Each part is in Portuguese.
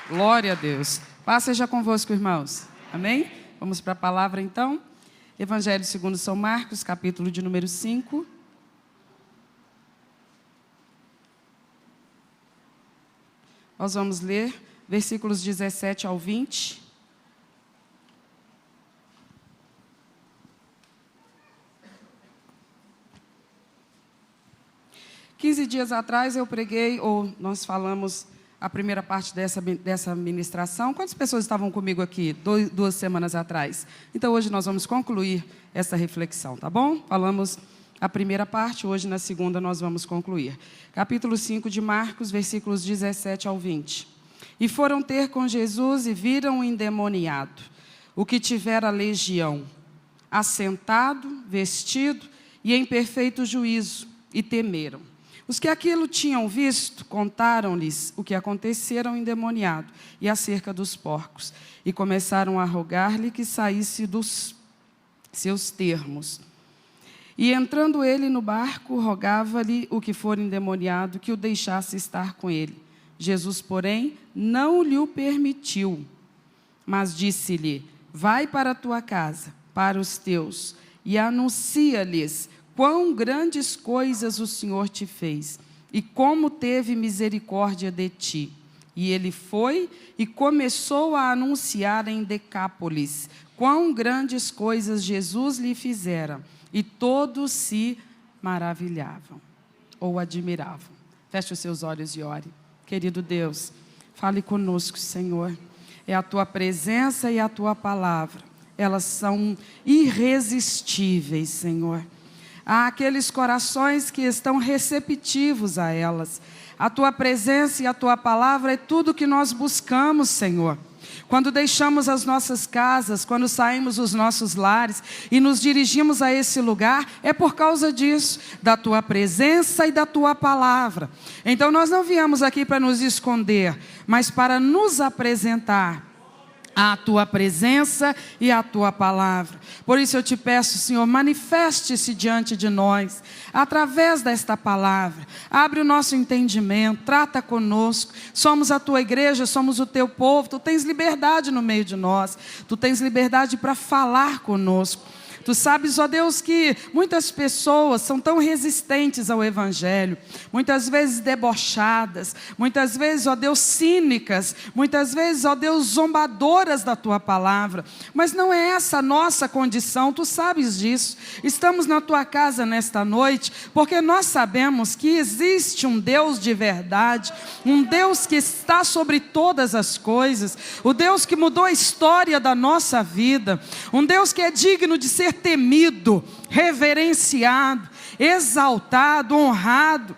Glória a Deus. Paz seja convosco, irmãos. Amém? Vamos para a palavra, então. Evangelho segundo São Marcos, capítulo de número 5. Nós vamos ler versículos 17 ao 20. Quinze dias atrás eu preguei, ou nós falamos a primeira parte dessa ministração. Quantas pessoas estavam comigo aqui 2 semanas atrás? Então hoje nós vamos concluir essa reflexão, tá bom? Falamos a primeira parte, hoje na segunda nós vamos concluir. Capítulo 5 de Marcos, versículos 17 ao 20. E foram ter com Jesus e viram o endemoniado, o que tivera legião, assentado, vestido e em perfeito juízo, e temeram. Os que aquilo tinham visto, contaram-lhes o que acontecera ao endemoniado e acerca dos porcos, e começaram a rogar-lhe que saísse dos seus termos. E entrando ele no barco, rogava-lhe o que for endemoniado que o deixasse estar com ele. Jesus, porém, não lhe o permitiu, mas disse-lhe: vai para a tua casa, para os teus, e anuncia-lhes quão grandes coisas o Senhor te fez, e como teve misericórdia de ti. E ele foi e começou a anunciar em Decápolis quão grandes coisas Jesus lhe fizera, e todos se maravilhavam, ou admiravam. Feche os seus olhos e ore. Querido Deus, fale conosco, Senhor. É a tua presença e a tua palavra, elas são irresistíveis, Senhor. Há aqueles corações que estão receptivos a elas. A tua presença e a tua palavra é tudo que nós buscamos, Senhor. Quando deixamos as nossas casas, quando saímos dos nossos lares e nos dirigimos a esse lugar, é por causa disso, da tua presença e da tua palavra. Então nós não viemos aqui para nos esconder, mas para nos apresentar a tua presença e a tua palavra. Por isso eu te peço, Senhor, manifeste-se diante de nós, através desta palavra. Abre o nosso entendimento, trata conosco. Somos a tua igreja, somos o teu povo. Tu tens liberdade no meio de nós. Tu tens liberdade para falar conosco. Tu sabes, ó Deus, que muitas pessoas são tão resistentes ao Evangelho, muitas vezes debochadas, muitas vezes, ó Deus, cínicas, muitas vezes, ó Deus, zombadoras da tua palavra, mas não é essa a nossa condição, tu sabes disso. Estamos na tua casa nesta noite, porque nós sabemos que existe um Deus de verdade, um Deus que está sobre todas as coisas, o Deus que mudou a história da nossa vida, um Deus que é digno de ser temido, reverenciado, exaltado, honrado,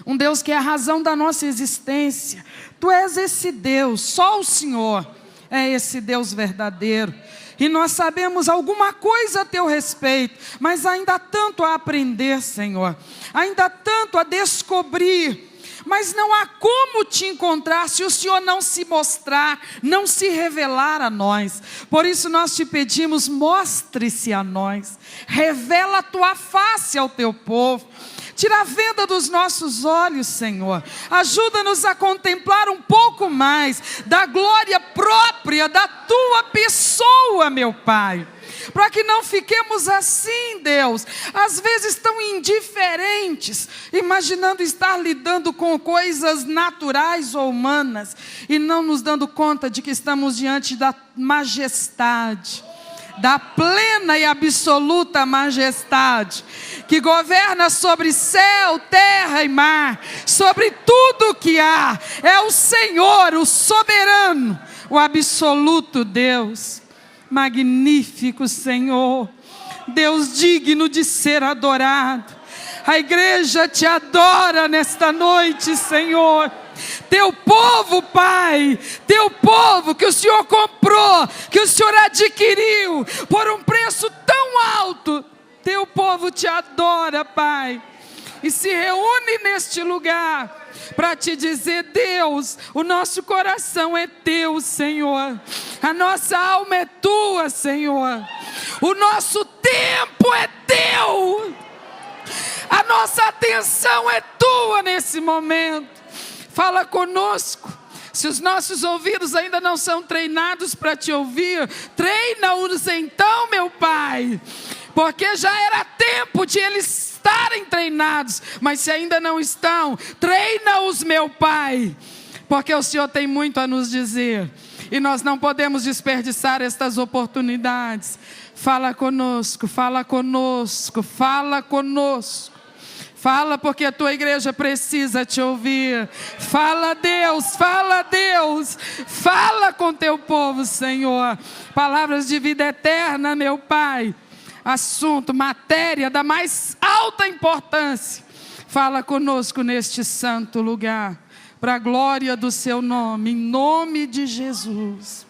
um Deus que é a razão da nossa existência. Tu és esse Deus, só o Senhor é esse Deus verdadeiro, e nós sabemos alguma coisa a teu respeito, mas ainda há tanto a aprender, Senhor, ainda há tanto a descobrir, mas não há como te encontrar se o Senhor não se mostrar, não se revelar a nós. Por isso nós te pedimos, mostre-se a nós, revela a tua face ao teu povo, tira a venda dos nossos olhos, Senhor, ajuda-nos a contemplar um pouco mais da glória própria da tua pessoa, meu Pai, para que não fiquemos assim, Deus, às vezes tão indiferentes, imaginando estar lidando com coisas naturais ou humanas, e não nos dando conta de que estamos diante da majestade, da plena e absoluta majestade, que governa sobre céu, terra e mar, sobre tudo o que há. É o Senhor, o soberano, o absoluto Deus. Magnífico Senhor, Deus digno de ser adorado. A igreja te adora nesta noite, Senhor. Teu povo, Pai, teu povo que o Senhor comprou, que o Senhor adquiriu por um preço tão alto, teu povo te adora, Pai, e se reúne neste lugar para te dizer: Deus, o nosso coração é teu, Senhor, a nossa alma é tua, Senhor, o nosso tempo é teu, a nossa atenção é tua nesse momento. Fala conosco, Se os nossos ouvidos ainda não são treinados para te ouvir, treina-os então, meu Pai. Porque já era tempo de eles estarem treinados, mas se ainda não estão, treina-os, meu Pai. Porque o Senhor tem muito a nos dizer. E nós não podemos desperdiçar estas oportunidades. Fala conosco, fala conosco, fala conosco. Fala porque a tua igreja precisa te ouvir. Fala Deus, fala Deus. Fala com teu povo, Senhor. Palavras de vida eterna, meu Pai. Assunto, matéria da mais alta importância. Fala conosco neste santo lugar. Para a glória do seu nome, em nome de Jesus.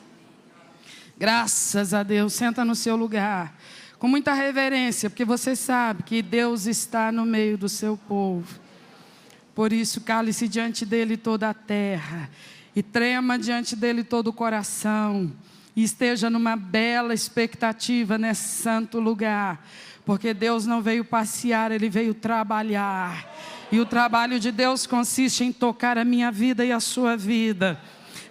Graças a Deus, senta no seu lugar, com muita reverência, porque você sabe que Deus está no meio do seu povo. Por isso, cale-se diante dele toda a terra, e trema diante dele todo o coração, e esteja numa bela expectativa nesse santo lugar, porque Deus não veio passear, Ele veio trabalhar. E o trabalho de Deus consiste em tocar a minha vida e a sua vida.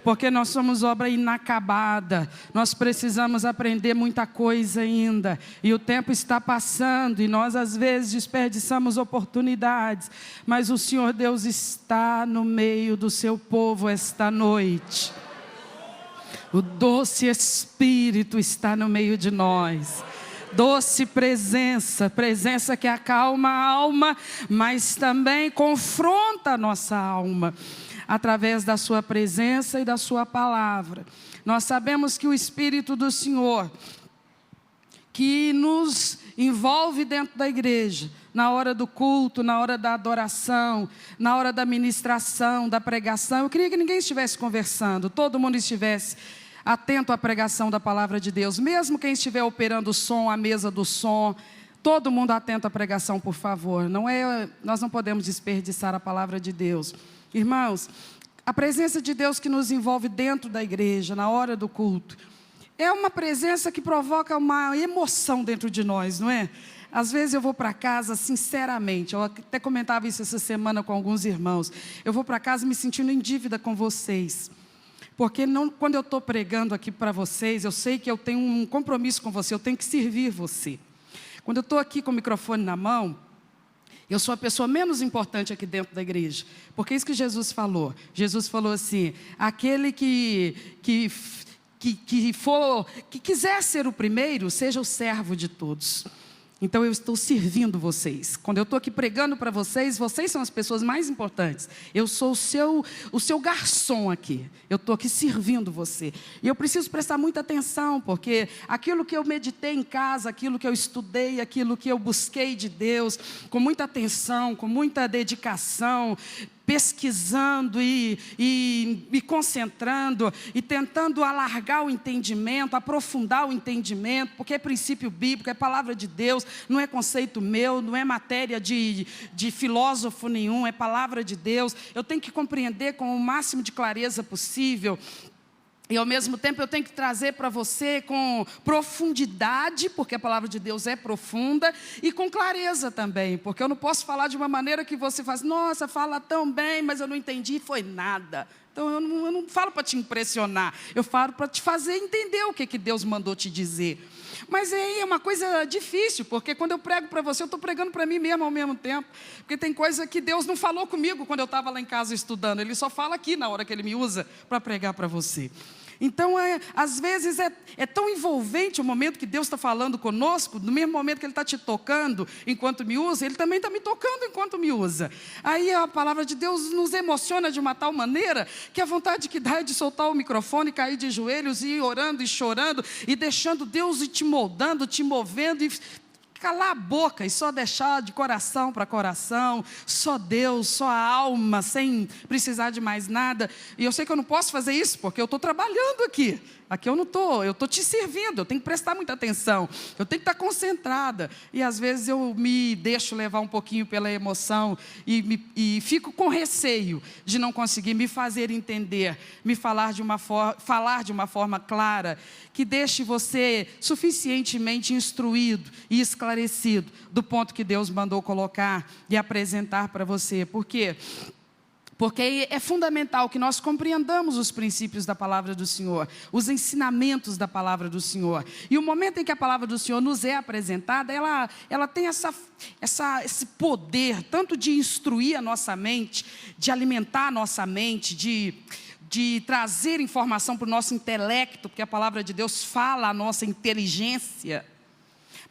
Porque nós somos obra inacabada. Nós precisamos aprender muita coisa ainda. E o tempo está passando e nós às vezes desperdiçamos oportunidades. Mas o Senhor Deus está no meio do seu povo esta noite. O doce Espírito está no meio de nós. Doce presença, presença que acalma a alma, mas também confronta a nossa alma, através da sua presença e da sua palavra. Nós sabemos que o Espírito do Senhor, que nos envolve dentro da igreja, na hora do culto, na hora da adoração, na hora da ministração, da pregação, eu queria que ninguém estivesse conversando, todo mundo estivesse atento à pregação da palavra de Deus, mesmo quem estiver operando o som, a mesa do som, todo mundo atento à pregação, por favor. Nós não podemos desperdiçar a palavra de Deus. Irmãos, a presença de Deus que nos envolve dentro da igreja, na hora do culto, é uma presença que provoca uma emoção dentro de nós, não é? Às vezes eu vou para casa, sinceramente, eu até comentava isso essa semana com alguns irmãos, eu vou para casa me sentindo em dívida com vocês. Porque quando eu estou pregando aqui para vocês, eu sei que eu tenho um compromisso com você, eu tenho que servir você. Quando eu estou aqui com o microfone na mão, eu sou a pessoa menos importante aqui dentro da igreja. Porque é isso que Jesus falou. Jesus falou assim, aquele que quiser ser o primeiro, seja o servo de todos. Então eu estou servindo vocês. Quando eu estou aqui pregando para vocês, vocês são as pessoas mais importantes. Eu sou o seu garçom aqui. Eu estou aqui servindo você. E eu preciso prestar muita atenção, porque aquilo que eu meditei em casa, aquilo que eu estudei, aquilo que eu busquei de Deus, com muita atenção, com muita dedicação, pesquisando e me concentrando e tentando alargar o entendimento, aprofundar o entendimento, porque é princípio bíblico, é palavra de Deus, não é conceito meu, não é matéria de filósofo nenhum, é palavra de Deus. Eu tenho que compreender com o máximo de clareza possível. E ao mesmo tempo eu tenho que trazer para você com profundidade, porque a palavra de Deus é profunda, e com clareza também, porque eu não posso falar de uma maneira que você faz, nossa, fala tão bem, mas eu não entendi, foi nada. Então eu não falo para te impressionar, eu falo para te fazer entender o que Deus mandou te dizer. Mas aí é uma coisa difícil, porque quando eu prego para você, eu estou pregando para mim mesmo ao mesmo tempo. Porque tem coisa que Deus não falou comigo quando eu estava lá em casa estudando. Ele só fala aqui na hora que Ele me usa para pregar para você. Então, às vezes é tão envolvente o momento que Deus está falando conosco, no mesmo momento que Ele está te tocando enquanto me usa, Ele também está me tocando enquanto me usa. Aí a palavra de Deus nos emociona de uma tal maneira que a vontade que dá é de soltar o microfone, cair de joelhos e ir orando e chorando e deixando Deus ir te moldando, te movendo e calar a boca e só deixar de coração para coração, só Deus, só a alma, sem precisar de mais nada. E eu sei que eu não posso fazer isso, porque eu estou trabalhando aqui. Aqui eu não estou, eu estou te servindo, eu tenho que prestar muita atenção, eu tenho que estar concentrada. E às vezes eu me deixo levar um pouquinho pela emoção e fico com receio de não conseguir me fazer entender, me falar de uma forma clara, que deixe você suficientemente instruído e esclarecido do ponto que Deus mandou colocar e apresentar para você. Por quê? Porque é fundamental que nós compreendamos os princípios da palavra do Senhor, os ensinamentos da palavra do Senhor. E o momento em que a palavra do Senhor nos é apresentada, ela tem esse poder, tanto de instruir a nossa mente, de alimentar a nossa mente, de trazer informação para o nosso intelecto, porque a palavra de Deus fala a nossa inteligência.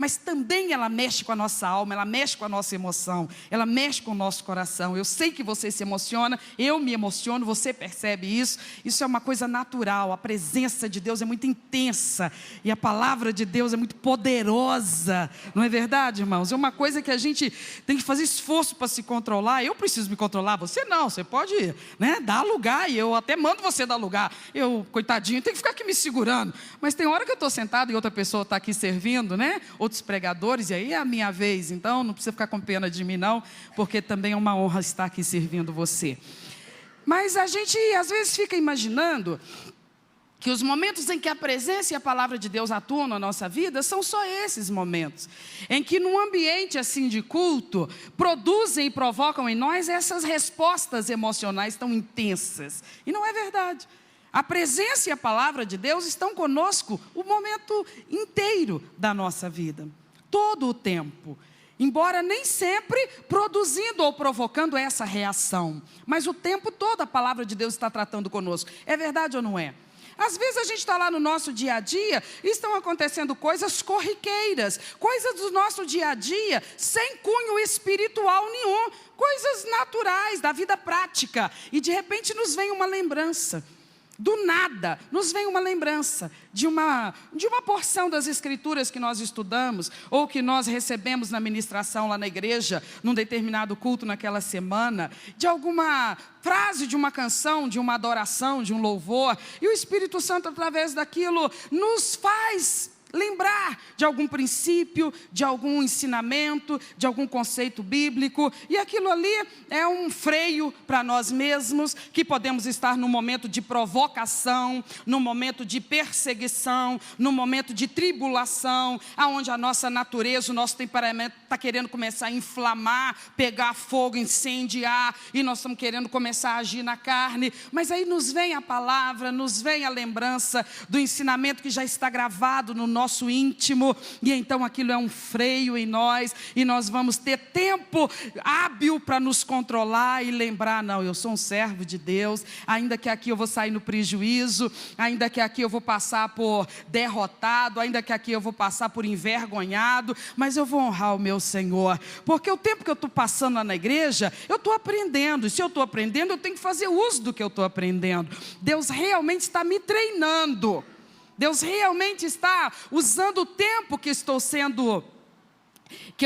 Mas também ela mexe com a nossa alma, ela mexe com a nossa emoção, ela mexe com o nosso coração. Eu sei que você se emociona, eu me emociono, você percebe isso. Isso é uma coisa natural, a presença de Deus é muito intensa e a palavra de Deus é muito poderosa. Não é verdade, irmãos? É uma coisa que a gente tem que fazer esforço para se controlar. Eu preciso me controlar, você não, você pode, né, dar lugar, e eu até mando você dar lugar. Eu, coitadinho, tenho que ficar aqui me segurando. Mas tem hora que eu estou sentado e outra pessoa está aqui servindo, né? Outros pregadores, e aí é a minha vez, então não precisa ficar com pena de mim não, porque também é uma honra estar aqui servindo você. Mas a gente às vezes fica imaginando que os momentos em que a presença e a palavra de Deus atuam na nossa vida são só esses momentos, em que num ambiente assim de culto, produzem e provocam em nós essas respostas emocionais tão intensas, e não é verdade. A presença e a palavra de Deus estão conosco o momento inteiro da nossa vida, todo o tempo. Embora nem sempre produzindo ou provocando essa reação, mas o tempo todo a palavra de Deus está tratando conosco. É verdade ou não é? Às vezes a gente está lá no nosso dia a dia e estão acontecendo coisas corriqueiras, coisas do nosso dia a dia, sem cunho espiritual nenhum, coisas naturais, da vida prática. E de repente nos vem uma lembrança. Do nada, nos vem uma lembrança de uma porção das Escrituras que nós estudamos, ou que nós recebemos na ministração lá na igreja, num determinado culto naquela semana, de alguma frase de uma canção, de uma adoração, de um louvor, e o Espírito Santo, através daquilo, nos faz lembrar de algum princípio, de algum ensinamento, de algum conceito bíblico, e aquilo ali é um freio para nós mesmos, que podemos estar num momento de provocação, num momento de perseguição, num momento de tribulação, aonde a nossa natureza, o nosso temperamento está querendo começar a inflamar, pegar fogo, incendiar, e nós estamos querendo começar a agir na carne, mas aí nos vem a palavra, nos vem a lembrança do ensinamento que já está gravado no nosso íntimo, e então aquilo é um freio em nós, e nós vamos ter tempo hábil para nos controlar e lembrar, não, eu sou um servo de Deus, ainda que aqui eu vou sair no prejuízo, ainda que aqui eu vou passar por derrotado, ainda que aqui eu vou passar por envergonhado, mas eu vou honrar o meu Senhor, porque o tempo que eu estou passando lá na igreja, eu estou aprendendo, e se eu estou aprendendo, eu tenho que fazer uso do que eu estou aprendendo. Deus realmente está me treinando, Deus realmente está usando o tempo que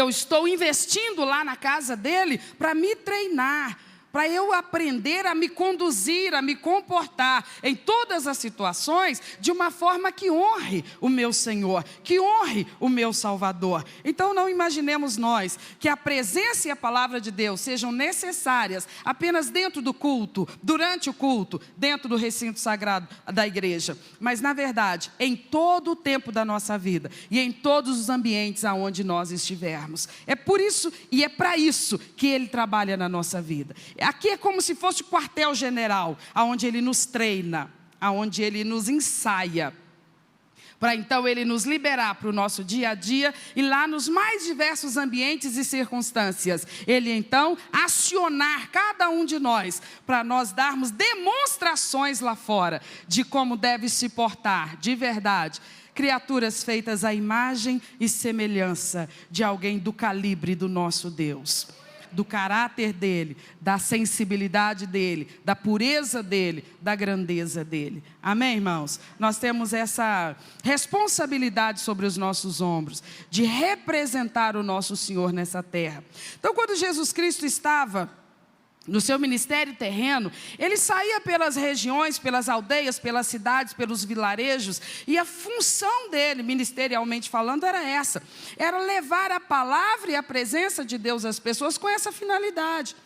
eu estou investindo lá na casa dele para me treinar, para eu aprender a me conduzir, a me comportar em todas as situações de uma forma que honre o meu Senhor, que honre o meu Salvador. Então não imaginemos nós que a presença e a palavra de Deus sejam necessárias apenas dentro do culto, durante o culto, dentro do recinto sagrado da igreja, mas na verdade em todo o tempo da nossa vida e em todos os ambientes aonde nós estivermos. É por isso e é para isso que Ele trabalha na nossa vida. Aqui é como se fosse o quartel-general, aonde Ele nos treina, aonde Ele nos ensaia, para então Ele nos liberar para o nosso dia a dia, e lá nos mais diversos ambientes e circunstâncias, Ele então acionar cada um de nós, para nós darmos demonstrações lá fora, de como deve se portar, de verdade, criaturas feitas à imagem e semelhança de alguém do calibre do nosso Deus, do caráter dele, da sensibilidade dele, da pureza dele, da grandeza dele. Amém, irmãos? Nós temos essa responsabilidade sobre os nossos ombros, de representar o nosso Senhor nessa terra. Então, quando Jesus Cristo estava no seu ministério terreno, Ele saía pelas regiões, pelas aldeias, pelas cidades, pelos vilarejos, e a função dele, ministerialmente falando, era essa, era levar a palavra e a presença de Deus às pessoas com essa finalidade.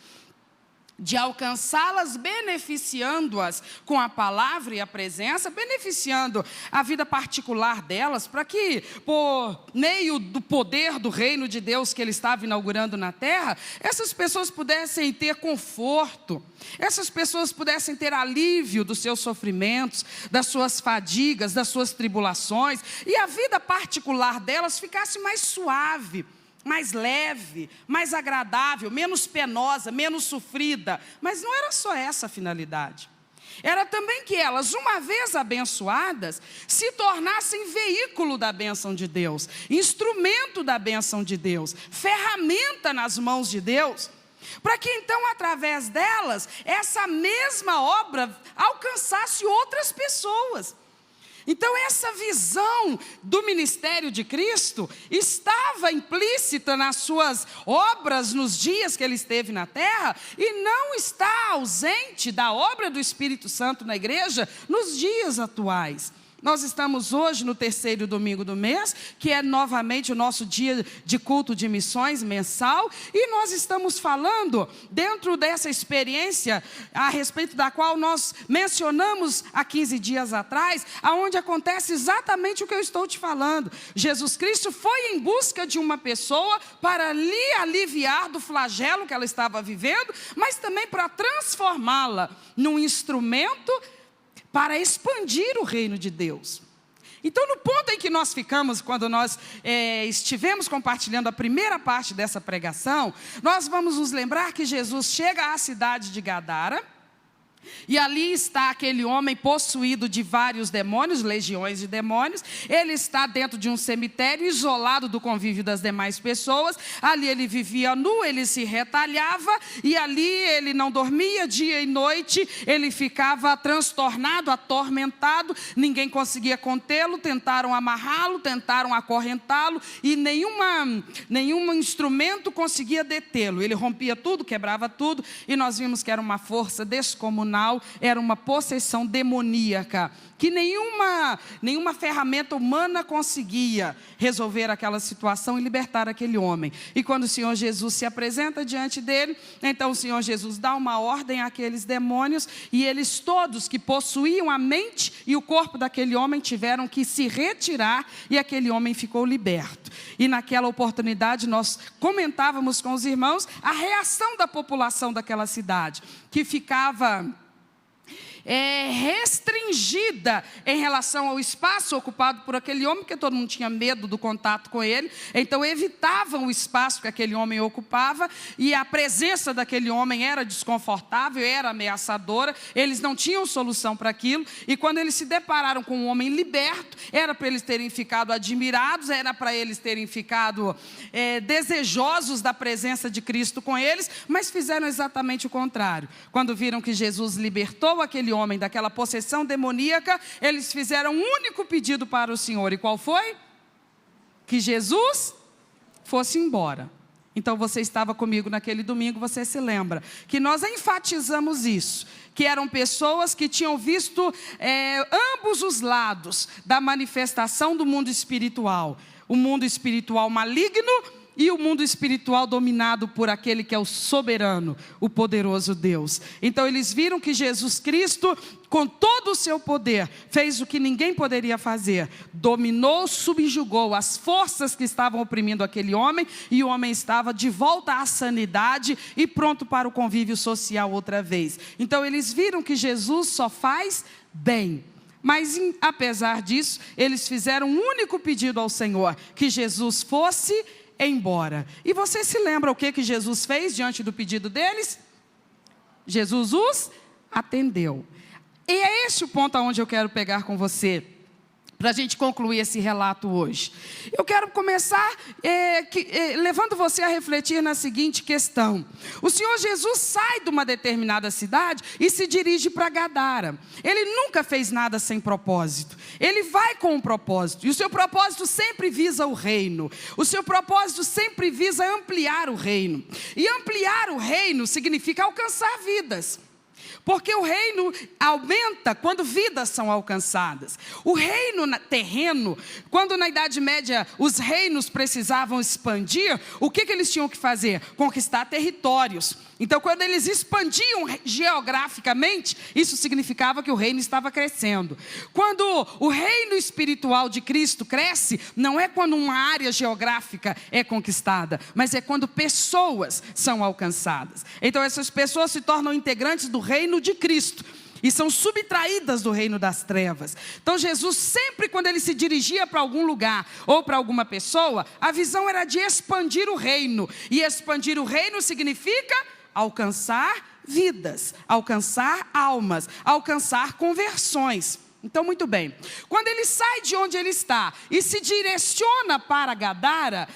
de alcançá-las, beneficiando-as com a palavra e a presença, beneficiando a vida particular delas, para que, por meio do poder do reino de Deus que Ele estava inaugurando na terra, essas pessoas pudessem ter conforto, essas pessoas pudessem ter alívio dos seus sofrimentos, das suas fadigas, das suas tribulações, e a vida particular delas ficasse mais suave, mais leve, mais agradável, menos penosa, menos sofrida. Mas não era só essa a finalidade. Era também que elas, uma vez abençoadas, se tornassem veículo da bênção de Deus, instrumento da bênção de Deus, ferramenta nas mãos de Deus, para que então, através delas, essa mesma obra alcançasse outras pessoas. Então, essa visão do ministério de Cristo estava implícita nas suas obras nos dias que Ele esteve na terra e não está ausente da obra do Espírito Santo na igreja nos dias atuais. Nós estamos hoje no 3º domingo do mês, que é novamente o nosso dia de culto de missões mensal, e nós estamos falando dentro dessa experiência a respeito da qual nós mencionamos há 15 dias atrás, aonde acontece exatamente o que eu estou te falando. Jesus Cristo foi em busca de uma pessoa para lhe aliviar do flagelo que ela estava vivendo, mas também para transformá-la num instrumento para expandir o reino de Deus. Então, no ponto em que nós ficamos, quando nós estivemos compartilhando a primeira parte dessa pregação, nós vamos nos lembrar que Jesus chega à cidade de Gadara, e ali está aquele homem possuído de vários demônios, legiões de demônios. Ele está dentro de um cemitério, isolado do convívio das demais pessoas. Ali ele vivia nu, ele se retalhava, e ali ele não dormia dia e noite. Ele ficava transtornado, atormentado, ninguém conseguia contê-lo. Tentaram amarrá-lo, tentaram acorrentá-lo, e nenhum instrumento conseguia detê-lo. Ele rompia tudo, quebrava tudo, e nós vimos que era uma força descomunal, era uma possessão demoníaca, que nenhuma ferramenta humana conseguia resolver aquela situação e libertar aquele homem. E quando o Senhor Jesus se apresenta diante dele, então o Senhor Jesus dá uma ordem àqueles demônios, e eles todos que possuíam a mente e o corpo daquele homem tiveram que se retirar, e aquele homem ficou liberto. E naquela oportunidade nós comentávamos com os irmãos a reação da população daquela cidade, que ficava restringida em relação ao espaço ocupado por aquele homem, porque todo mundo tinha medo do contato com ele, então evitavam o espaço que aquele homem ocupava, e a presença daquele homem era desconfortável, era ameaçadora, eles não tinham solução para aquilo, e quando eles se depararam com um homem liberto, era para eles terem ficado admirados, era para eles terem ficado desejosos da presença de Cristo com eles, mas fizeram exatamente o contrário. Quando viram que Jesus libertou aquele homem daquela possessão demoníaca, eles fizeram um único pedido para o Senhor. E qual foi? Que Jesus fosse embora. Então você estava comigo naquele domingo, você se lembra que nós enfatizamos isso, que eram pessoas que tinham visto ambos os lados da manifestação do mundo espiritual, o mundo espiritual maligno e o mundo espiritual dominado por aquele que é o soberano, o poderoso Deus. Então eles viram que Jesus Cristo, com todo o seu poder, fez o que ninguém poderia fazer. Dominou, subjugou as forças que estavam oprimindo aquele homem, e o homem estava de volta à sanidade e pronto para o convívio social outra vez. Então eles viram que Jesus só faz bem. Mas apesar disso, eles fizeram um único pedido ao Senhor, que Jesus fosse embora. E você se lembra o que Jesus fez diante do pedido deles? Jesus os atendeu. E é esse o ponto aonde eu quero pegar com você, para a gente concluir esse relato hoje. Eu quero começar levando você a refletir na seguinte questão. O Senhor Jesus sai de uma determinada cidade e se dirige para Gadara. Ele nunca fez nada sem propósito. Ele vai com um propósito. E o seu propósito sempre visa o reino. O seu propósito sempre visa ampliar o reino. E ampliar o reino significa alcançar vidas. Porque o reino aumenta quando vidas são alcançadas. O reino terreno, quando na Idade Média os reinos precisavam expandir, o que eles tinham que fazer? Conquistar territórios. Então, quando eles expandiam geograficamente, isso significava que o reino estava crescendo. Quando o reino espiritual de Cristo cresce, não é quando uma área geográfica é conquistada, mas é quando pessoas são alcançadas. Então, essas pessoas se tornam integrantes do reino de Cristo e são subtraídas do reino das trevas. Então, Jesus sempre, quando ele se dirigia para algum lugar ou para alguma pessoa, a visão era de expandir o reino. E expandir o reino significa alcançar vidas, alcançar almas, alcançar conversões. Então, muito bem. Quando ele sai de onde ele está e se direciona para Gadara,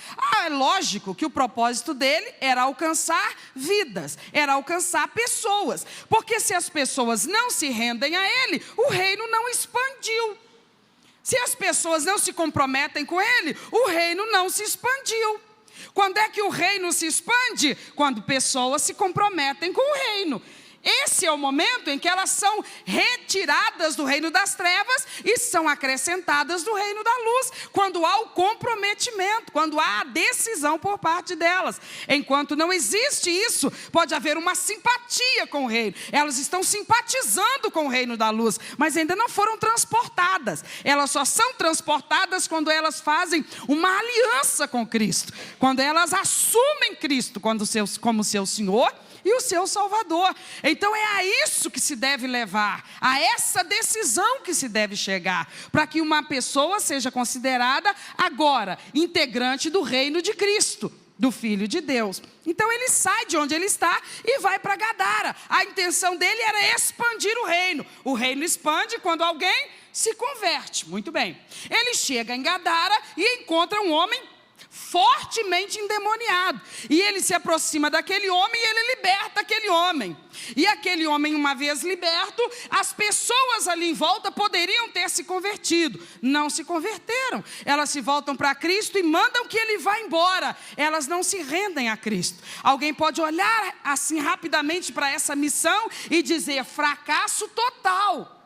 é lógico que o propósito dele era alcançar vidas, era alcançar pessoas. Porque se as pessoas não se rendem a ele, o reino não expandiu. Se as pessoas não se comprometem com ele, o reino não se expandiu. Quando é que o reino se expande? Quando pessoas se comprometem com o reino. Esse é o momento em que elas são retiradas do reino das trevas e são acrescentadas do reino da luz, quando há o comprometimento, quando há a decisão por parte delas. Enquanto não existe isso, pode haver uma simpatia com o reino. Elas estão simpatizando com o reino da luz, mas ainda não foram transportadas. Elas só são transportadas quando elas fazem uma aliança com Cristo, quando elas assumem Cristo como seu Senhor e o seu Salvador. Então é a isso que se deve levar, a essa decisão que se deve chegar, para que uma pessoa seja considerada agora integrante do reino de Cristo, do Filho de Deus. Então ele sai de onde ele está e vai para Gadara. A intenção dele era expandir o reino. O reino expande quando alguém se converte. Muito bem. Ele chega em Gadara e encontra um homem fortemente endemoniado, e ele se aproxima daquele homem e ele liberta aquele homem. E aquele homem, uma vez liberto, as pessoas ali em volta poderiam ter se convertido, não se converteram. Elas se voltam para Cristo e mandam que ele vá embora. Elas não se rendem a Cristo. Alguém pode olhar assim rapidamente para essa missão e dizer: fracasso total.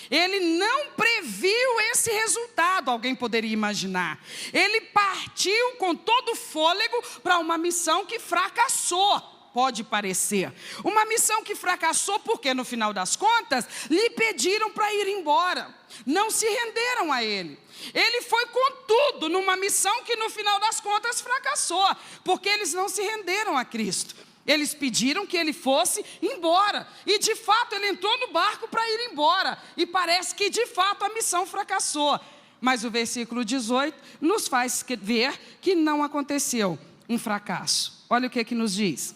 Ele não previu esse resultado, alguém poderia imaginar. Ele partiu com todo o fôlego para uma missão que fracassou, pode parecer. Uma missão que fracassou porque, no final das contas, lhe pediram para ir embora. Não se renderam a ele. Ele foi com tudo numa missão que, no final das contas, fracassou, porque eles não se renderam a Cristo. Eles pediram que ele fosse embora, e de fato ele entrou no barco para ir embora, e parece que de fato a missão fracassou. Mas o versículo 18 nos faz ver que não aconteceu um fracasso. Olha o que nos diz: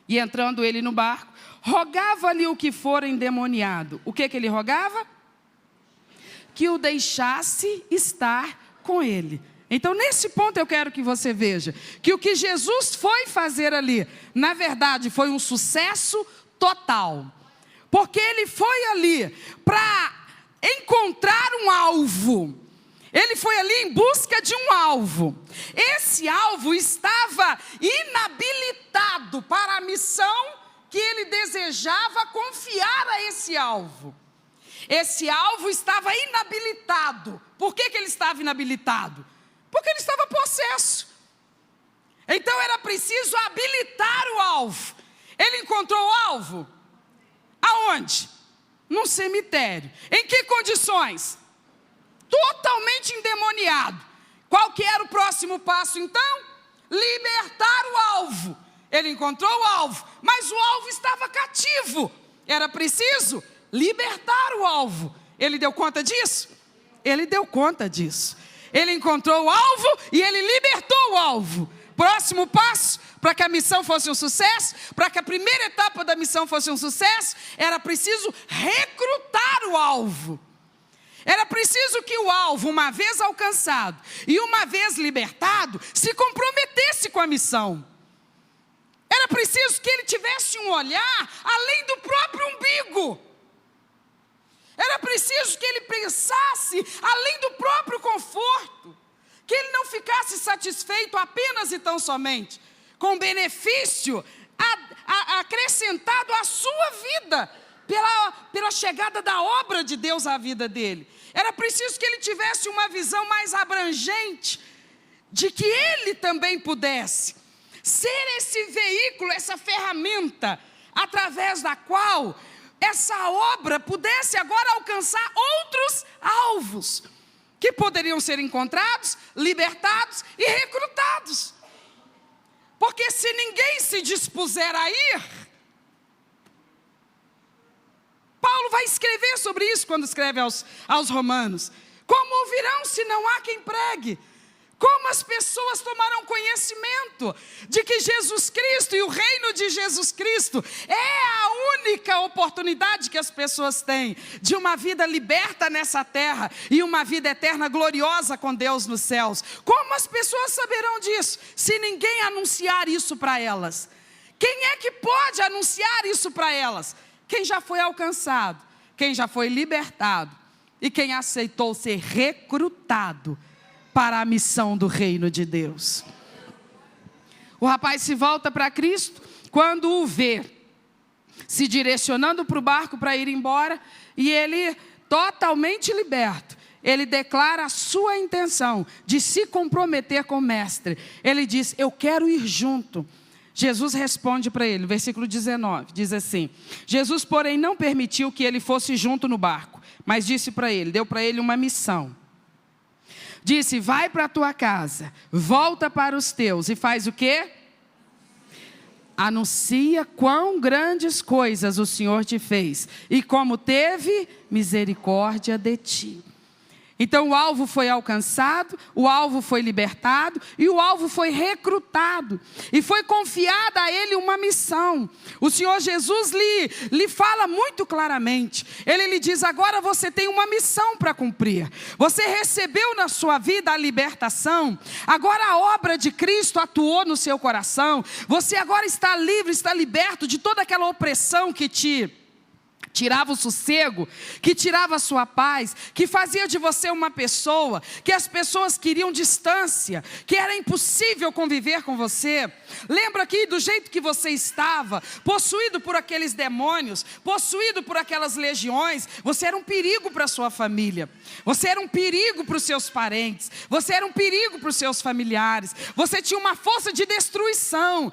e entrando ele no barco, rogava-lhe o que fora endemoniado. O que ele rogava? Que o deixasse estar com ele. Então, nesse ponto eu quero que você veja que o que Jesus foi fazer ali, na verdade, foi um sucesso total. Porque ele foi ali para encontrar um alvo. Ele foi ali em busca de um alvo. Esse alvo estava inabilitado para a missão que ele desejava confiar a esse alvo. Esse alvo estava inabilitado. Por que ele estava inabilitado? Porque ele estava possesso. Então era preciso habilitar o alvo. Ele encontrou o alvo? Aonde? Num cemitério. Em que condições? Totalmente endemoniado. Qual que era o próximo passo então? Libertar o alvo. Ele encontrou o alvo, mas o alvo estava cativo. Era preciso libertar o alvo. Ele deu conta disso? Ele deu conta disso. Ele encontrou o alvo e ele libertou o alvo. Próximo passo, para que a missão fosse um sucesso, para que a primeira etapa da missão fosse um sucesso, era preciso recrutar o alvo. Era preciso que o alvo, uma vez alcançado e uma vez libertado, se comprometesse com a missão. Era preciso que ele tivesse um olhar além do próprio umbigo. Era preciso que ele pensasse além do próprio conforto, que ele não ficasse satisfeito apenas e tão somente com o benefício acrescentado à sua vida, pela chegada da obra de Deus à vida dele. Era preciso que ele tivesse uma visão mais abrangente, de que ele também pudesse ser esse veículo, essa ferramenta, através da qual essa obra pudesse agora alcançar outros alvos, que poderiam ser encontrados, libertados e recrutados. Porque se ninguém se dispuser a ir, Paulo vai escrever sobre isso quando escreve aos Romanos. Como ouvirão se não há quem pregue? Como as pessoas tomarão conhecimento de que Jesus Cristo e o reino de Jesus Cristo é a única oportunidade que as pessoas têm de uma vida liberta nessa terra e uma vida eterna gloriosa com Deus nos céus? Como as pessoas saberão disso se ninguém anunciar isso para elas? Quem é que pode anunciar isso para elas? Quem já foi alcançado, quem já foi libertado e quem aceitou ser recrutado para a missão do reino de Deus. O rapaz se volta para Cristo quando o vê se direcionando para o barco para ir embora, e ele, totalmente liberto, ele declara a sua intenção de se comprometer com o mestre. Ele diz: eu quero ir junto. Jesus responde para ele, versículo 19, diz assim: Jesus, porém, não permitiu que ele fosse junto no barco, mas disse para ele, deu para ele uma missão. Disse: vai para a tua casa, volta para os teus e faz o quê? Anuncia quão grandes coisas o Senhor te fez e como teve misericórdia de ti. Então o alvo foi alcançado, o alvo foi libertado e o alvo foi recrutado. E foi confiada a ele uma missão. O Senhor Jesus lhe fala muito claramente. Ele lhe diz: agora você tem uma missão para cumprir. Você recebeu na sua vida a libertação. Agora a obra de Cristo atuou no seu coração. Você agora está livre, está liberto de toda aquela opressão que te tirava o sossego, que tirava a sua paz, que fazia de você uma pessoa que as pessoas queriam distância, que era impossível conviver com você. Lembra que do jeito que você estava, possuído por aqueles demônios, possuído por aquelas legiões, você era um perigo para a sua família, você era um perigo para os seus parentes, você era um perigo para os seus familiares, você tinha uma força de destruição.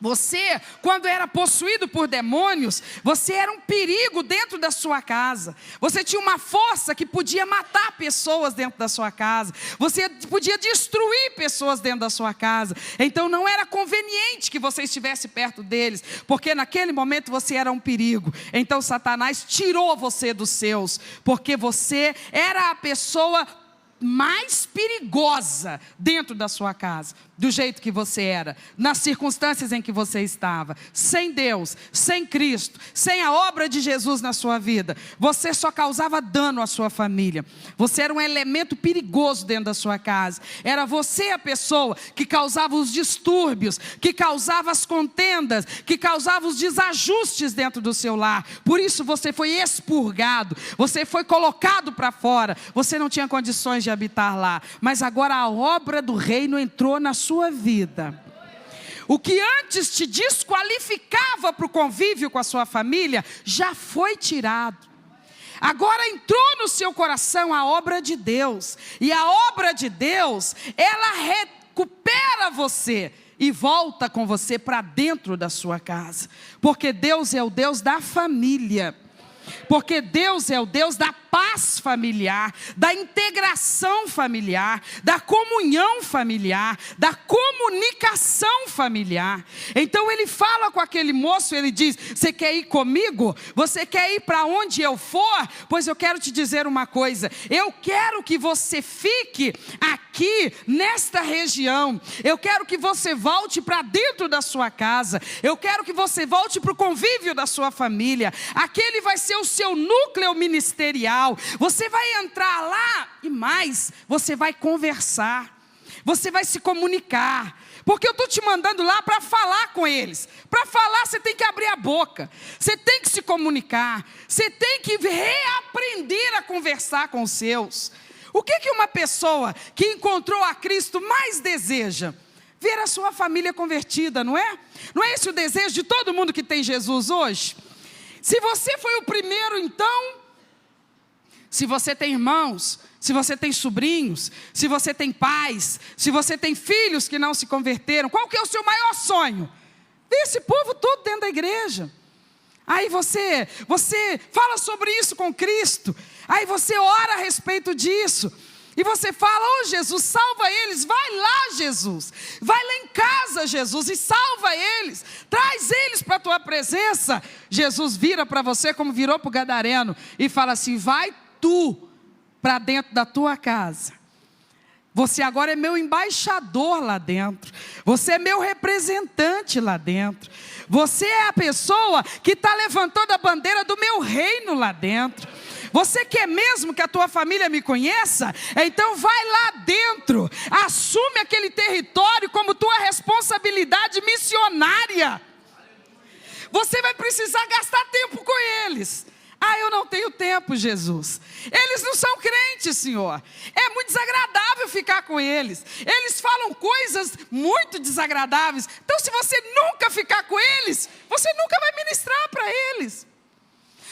Você, quando era possuído por demônios, você era um perigo dentro da sua casa. Você tinha uma força que podia matar pessoas dentro da sua casa. Você podia destruir pessoas dentro da sua casa. Então não era conveniente que você estivesse perto deles, porque naquele momento você era um perigo. Então Satanás tirou você dos seus, porque você era a pessoa mais perigosa dentro da sua casa, do jeito que você era, nas circunstâncias em que você estava, sem Deus, sem Cristo, sem a obra de Jesus na sua vida. Você só causava dano à sua família. Você era um elemento perigoso dentro da sua casa. Era você a pessoa que causava os distúrbios, que causava as contendas, que causava os desajustes dentro do seu lar. Por isso você foi expurgado, você foi colocado para fora, você não tinha condições de habitar lá, mas agora a obra do reino entrou na sua vida. O que antes te desqualificava para o convívio com a sua família, já foi tirado. Agora entrou no seu coração a obra de Deus, e a obra de Deus, ela recupera você e volta com você para dentro da sua casa, porque Deus é o Deus da família. Porque Deus é o Deus da paz familiar, da integração familiar, da comunhão familiar, da comunicação familiar. Então ele fala com aquele moço, ele diz: você quer ir comigo? Você quer ir para onde eu for? Pois eu quero te dizer uma coisa, eu quero que você fique aqui nesta região, eu quero que você volte para dentro da sua casa, eu quero que você volte para o convívio da sua família. Aquele vai ser o seu núcleo ministerial. Você vai entrar lá e mais, você vai conversar, você vai se comunicar, porque eu estou te mandando lá para falar com eles. Para falar você tem que abrir a boca, você tem que se comunicar, você tem que reaprender a conversar com os seus. O que uma pessoa que encontrou a Cristo mais deseja? Ver a sua família convertida, não é? Não é esse o desejo de todo mundo que tem Jesus hoje? Se você foi o primeiro, então, se você tem irmãos, se você tem sobrinhos, se você tem pais, se você tem filhos que não se converteram, qual que é o seu maior sonho? Ver esse povo todo dentro da igreja. Aí você fala sobre isso com Cristo, aí você ora a respeito disso, e você fala: oh Jesus, salva eles, vai lá Jesus, vai lá em casa Jesus, e salva eles, traz eles para a tua presença. Jesus vira para você como virou para o gadareno, e fala assim: vai tu para dentro da tua casa, você agora é meu embaixador lá dentro, você é meu representante lá dentro, você é a pessoa que está levantando a bandeira do meu reino lá dentro. Você quer mesmo que a tua família me conheça? Então vai lá dentro, assume aquele território como tua responsabilidade missionária. Você vai precisar gastar tempo com eles. Ah, eu não tenho tempo, Jesus. Eles não são crentes, Senhor. É muito desagradável ficar com eles. Eles falam coisas muito desagradáveis. Então, se você nunca ficar com eles, você nunca vai ministrar para eles.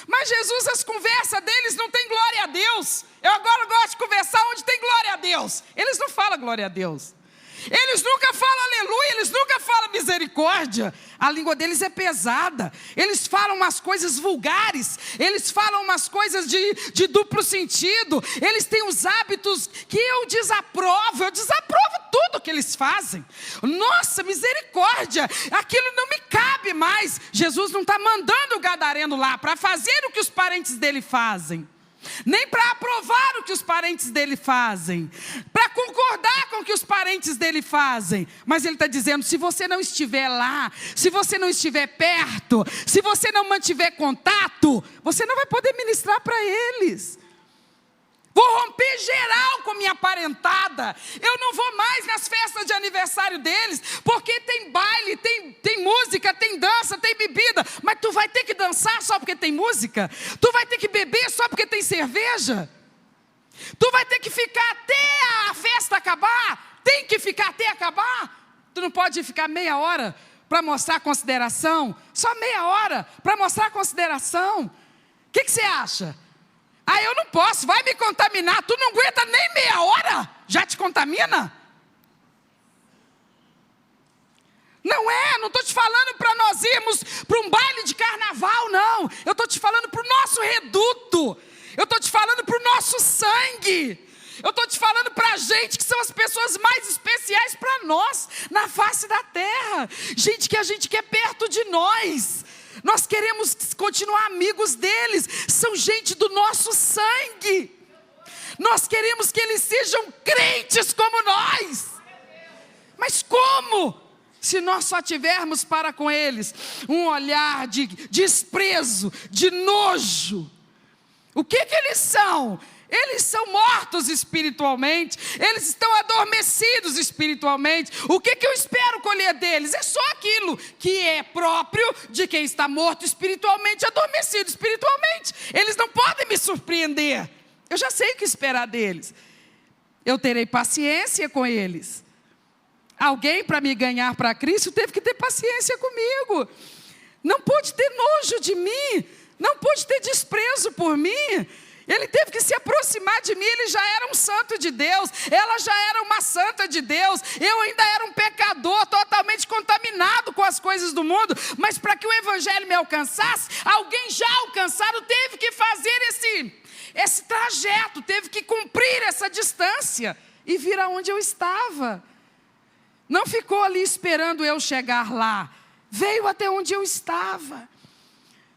Mas Jesus, as conversas deles não tem glória a Deus. Eu agora gosto de conversar onde tem glória a Deus. Eles não falam glória a Deus. Eles nunca falam aleluia, eles nunca falam misericórdia. A língua deles é pesada. Eles falam umas coisas vulgares. Eles falam umas coisas de duplo sentido. Eles têm os hábitos que eu desaprovo. Eu desaprovo tudo que eles fazem. Nossa, misericórdia. Aquilo não me cabe mais. Jesus não está mandando o gadareno lá para fazer o que os parentes dele fazem. Nem para aprovar o que os parentes dele fazem, para concordar com o que os parentes dele fazem. Mas ele está dizendo: se você não estiver lá, se você não estiver perto, se você não mantiver contato, você não vai poder ministrar para eles. Vou romper geral com minha parentada. Eu não vou mais nas festas de aniversário deles, porque tem baile, tem música, tem dança, tem bebida. Mas tu vai ter que dançar só porque tem música? Tu vai ter que beber só porque tem cerveja? Tu vai ter que ficar até a festa acabar? Tem que ficar até acabar? Tu não pode ficar meia hora para mostrar consideração? Só meia hora para mostrar consideração? O que você acha? Ah, eu não posso, vai me contaminar. Tu não aguenta nem meia hora, já te contamina? Não estou te falando para nós irmos para um baile de carnaval, não. Eu estou te falando para o nosso reduto. Eu estou te falando para o nosso sangue. Eu estou te falando para a gente que são as pessoas mais especiais para nós, na face da terra. Gente que a gente quer perto de nós. Nós queremos continuar amigos deles. São gente do nosso sangue. Nós queremos que eles sejam crentes como nós. Mas como? Se nós só tivermos para com eles um olhar de desprezo, de nojo. O que eles são? Eles são mortos espiritualmente, eles estão adormecidos espiritualmente. O que eu espero colher deles? É só aquilo que é próprio de quem está morto espiritualmente, adormecido espiritualmente. Eles não podem me surpreender. Eu já sei o que esperar deles. Eu terei paciência com eles. Alguém para me ganhar para Cristo teve que ter paciência comigo. Não pôde ter nojo de mim, não pôde ter desprezo por mim. Ele teve que se aproximar de mim. Ele já era um santo de Deus, ela já era uma santa de Deus, eu ainda era um pecador totalmente contaminado com as coisas do mundo. Mas para que o evangelho me alcançasse, alguém já alcançado teve que fazer esse trajeto, teve que cumprir essa distância e vir aonde eu estava. Não ficou ali esperando eu chegar lá, veio até onde eu estava.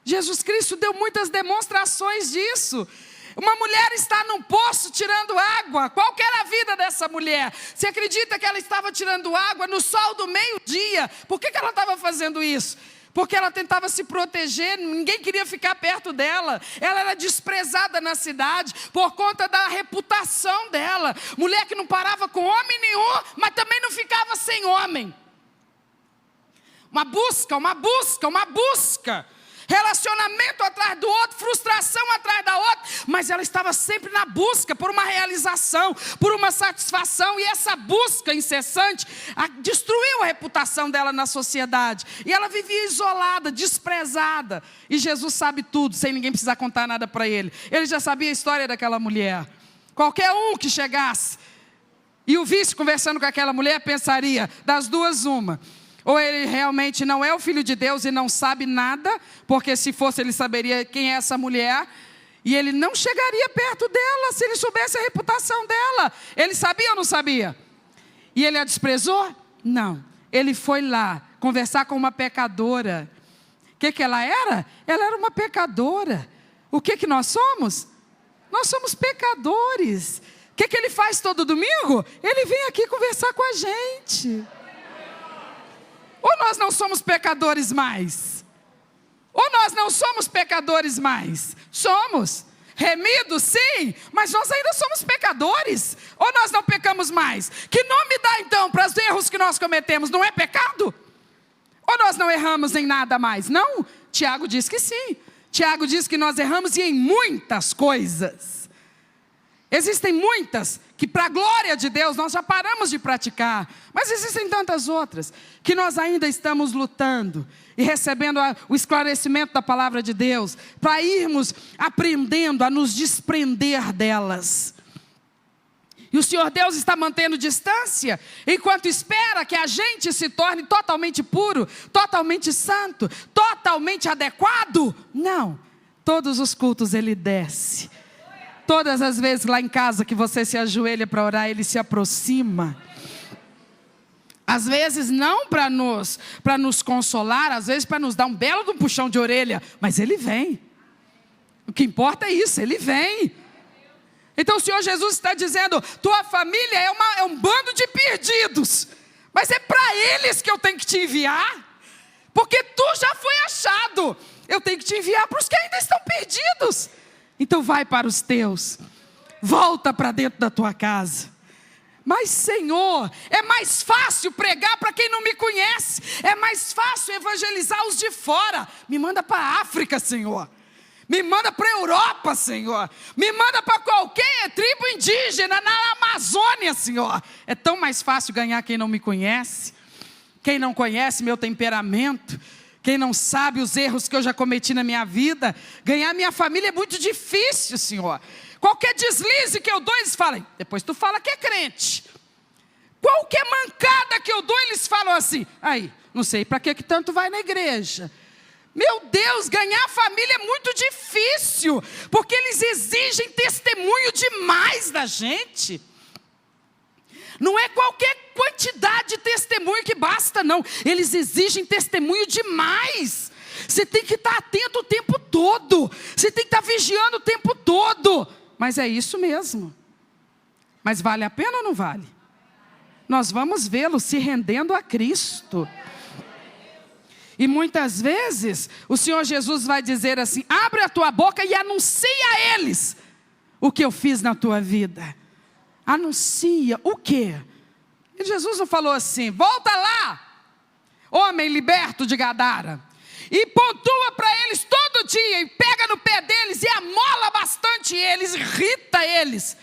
Jesus Cristo deu muitas demonstrações disso. Uma mulher está num poço tirando água. Qual que era a vida dessa mulher? Você acredita que ela estava tirando água no sol do meio-dia? Por que ela estava fazendo isso? Porque ela tentava se proteger, ninguém queria ficar perto dela. Ela era desprezada na cidade por conta da reputação dela. Mulher que não parava com homem nenhum, mas também não ficava sem homem. Uma busca. relacionamento atrás do outro, frustração atrás da outra, mas ela estava sempre na busca por uma realização, por uma satisfação, e essa busca incessante destruiu a reputação dela na sociedade, e ela vivia isolada, desprezada, e Jesus sabe tudo, sem ninguém precisar contar nada para ele. Ele já sabia a história daquela mulher. Qualquer um que chegasse e o visse conversando com aquela mulher, pensaria, das duas uma: ou ele realmente não é o Filho de Deus e não sabe nada, porque se fosse ele saberia quem é essa mulher, e ele não chegaria perto dela se ele soubesse a reputação dela. Ele sabia ou não sabia? E ele a desprezou? Não. Ele foi lá conversar com uma pecadora. O que ela era? Ela era uma pecadora. O que nós somos? Nós somos pecadores. O que ele faz todo domingo? Ele vem aqui conversar com a gente. Ou nós não somos pecadores mais? Ou nós não somos pecadores mais? Somos. Remidos, sim, mas nós ainda somos pecadores. Ou nós não pecamos mais? Que nome dá então para os erros que nós cometemos? Não é pecado? Ou nós não erramos em nada mais? Não, Tiago diz que sim. Tiago diz que nós erramos e em muitas coisas. Existem muitas que, para a glória de Deus, nós já paramos de praticar. Mas existem tantas outras que nós ainda estamos lutando e recebendo o esclarecimento da palavra de Deus, para irmos aprendendo a nos desprender delas. E o Senhor Deus está mantendo distância, enquanto espera que a gente se torne totalmente puro, totalmente santo, totalmente adequado. Não, todos os cultos Ele desce. Todas as vezes lá em casa que você se ajoelha para orar, Ele se aproxima. Às vezes não para nos consolar, às vezes para nos dar um belo de um puxão de orelha, mas Ele vem. O que importa é isso, Ele vem. Então o Senhor Jesus está dizendo: tua família é um bando de perdidos, mas é para eles que eu tenho que te enviar, porque tu já foi achado. Eu tenho que te enviar para os que ainda estão perdidos. Então vai para os teus, volta para dentro da tua casa. Mas Senhor, é mais fácil pregar para quem não me conhece, é mais fácil evangelizar os de fora. Me manda para a África, Senhor. Me manda para a Europa, Senhor. Me manda para qualquer tribo indígena na Amazônia, Senhor. É tão mais fácil ganhar quem não me conhece, quem não conhece meu temperamento, quem não sabe os erros que eu já cometi na minha vida. Ganhar minha família é muito difícil, Senhor. Qualquer deslize que eu dou, eles falam: depois tu fala que é crente. Qualquer mancada que eu dou, eles falam assim: aí, não sei para que tanto vai na igreja. Meu Deus, ganhar família é muito difícil, porque eles exigem testemunho demais da gente. Não é qualquer quantidade de testemunho que basta, não. Eles exigem testemunho demais. Você tem que estar atento o tempo todo. Você tem que estar vigiando o tempo todo. Mas é isso mesmo. Mas vale a pena ou não vale? Nós vamos vê-lo se rendendo a Cristo. E muitas vezes o Senhor Jesus vai dizer assim: abre a tua boca e anuncia a eles o que eu fiz na tua vida. Anuncia o quê? E Jesus não falou assim: volta lá, homem liberto de Gadara, e pontua para eles todo dia, e pega no pé deles, e amola bastante eles, irrita eles,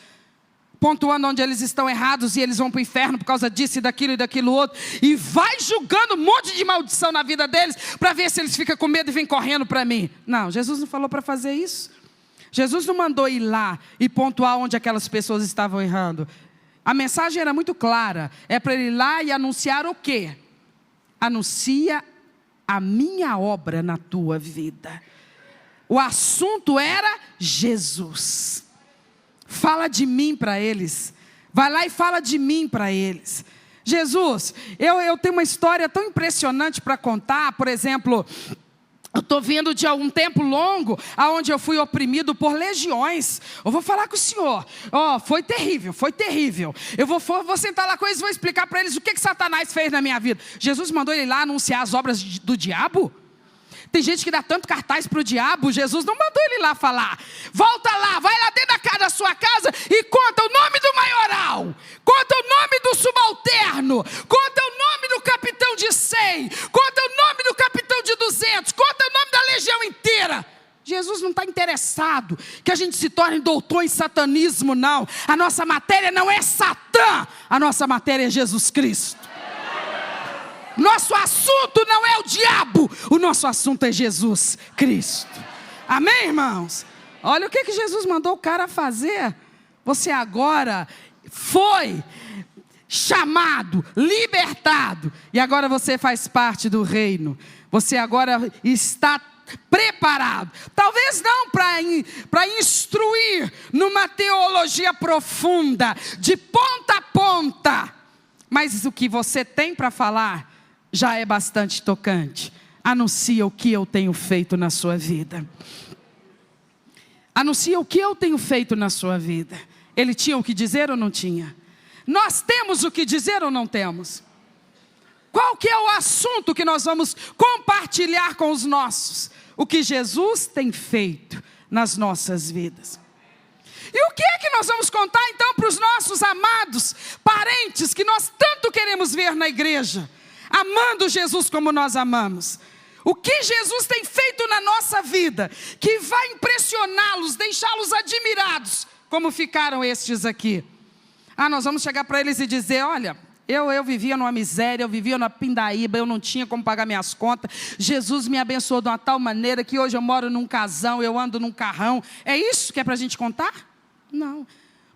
pontuando onde eles estão errados, e eles vão para o inferno por causa disso e daquilo outro, e vai julgando um monte de maldição na vida deles, para ver se eles ficam com medo e vêm correndo para mim. Não, Jesus não falou para fazer isso. Jesus não mandou ir lá e pontuar onde aquelas pessoas estavam errando. A mensagem era muito clara. É para ele ir lá e anunciar o quê? Anuncia a minha obra na tua vida. O assunto era Jesus. Fala de mim para eles. Vai lá e fala de mim para eles. Jesus, eu tenho uma história tão impressionante para contar. Por exemplo, eu estou vindo de algum tempo longo, aonde eu fui oprimido por legiões. Eu vou falar com o Senhor. Foi terrível, foi terrível. Eu vou sentar lá com eles e vou explicar para eles o que Satanás fez na minha vida. Jesus mandou ele lá anunciar as obras do diabo? Tem gente que dá tanto cartaz para o diabo. Jesus não mandou ele lá falar: volta lá, vai lá dentro da sua casa e conta o nome do maioral, conta o nome do subalterno, conta o nome do capitão de 100, conta o nome do capitão de 200, conta o nome da legião inteira. a gente se torne doutor em satanismo, não. A nossa matéria não é Satã, a nossa matéria é Jesus Cristo. Nosso assunto não é o diabo, o nosso assunto é Jesus Cristo. Amém, irmãos? Olha o que Jesus mandou o cara fazer. Você agora foi chamado, libertado, e agora você faz parte do reino. Você agora está preparado, talvez não para instruir numa teologia profunda, de ponta a ponta, mas o que você tem para falar já é bastante tocante. Anuncia o que eu tenho feito na sua vida. Anuncia o que eu tenho feito na sua vida. Ele tinha o que dizer ou não tinha? Nós temos o que dizer ou não temos? Qual que é o assunto que nós vamos compartilhar com os nossos? O que Jesus tem feito nas nossas vidas. E o que é que nós vamos contar então para os nossos amados parentes que nós tanto queremos ver na igreja, amando Jesus como nós amamos? O que Jesus tem feito na nossa vida, que vai impressioná-los, deixá-los admirados, como ficaram estes aqui. Nós vamos chegar para eles e dizer, olha, eu vivia numa miséria, eu vivia numa pindaíba, eu não tinha como pagar minhas contas. Jesus me abençoou de uma tal maneira que hoje eu moro num casão, eu ando num carrão. É isso que é para a gente contar? Não.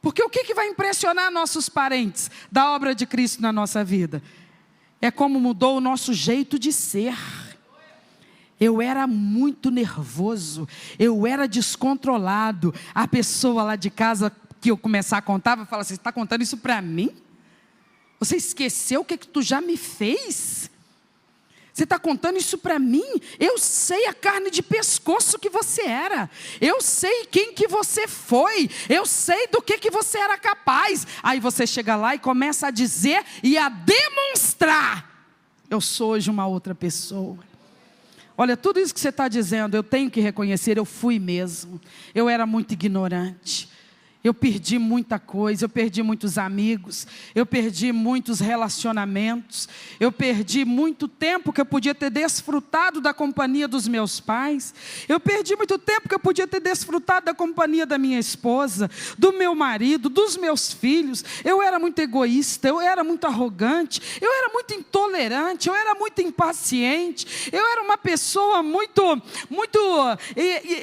Porque o que vai impressionar nossos parentes da obra de Cristo na nossa vida? É como mudou o nosso jeito de ser. Eu era muito nervoso, eu era descontrolado. A pessoa lá de casa que eu começar a contar, vai falar assim, você está contando isso para mim? Você esqueceu o que tu já me fez? Você está contando isso para mim? Eu sei a carne de pescoço que você era. Eu sei quem que você foi. Eu sei do que você era capaz. Aí você chega lá e começa a dizer e a demonstrar. Eu sou hoje uma outra pessoa. Olha, tudo isso que você está dizendo, eu tenho que reconhecer, eu fui mesmo. Eu era muito ignorante. Eu perdi muita coisa, eu perdi muitos amigos, eu perdi muitos relacionamentos, eu perdi muito tempo que eu podia ter desfrutado da companhia dos meus pais, eu perdi muito tempo que eu podia ter desfrutado da companhia da minha esposa, do meu marido, dos meus filhos. Eu era muito egoísta, eu era muito arrogante, eu era muito intolerante, eu era muito impaciente, eu era uma pessoa muito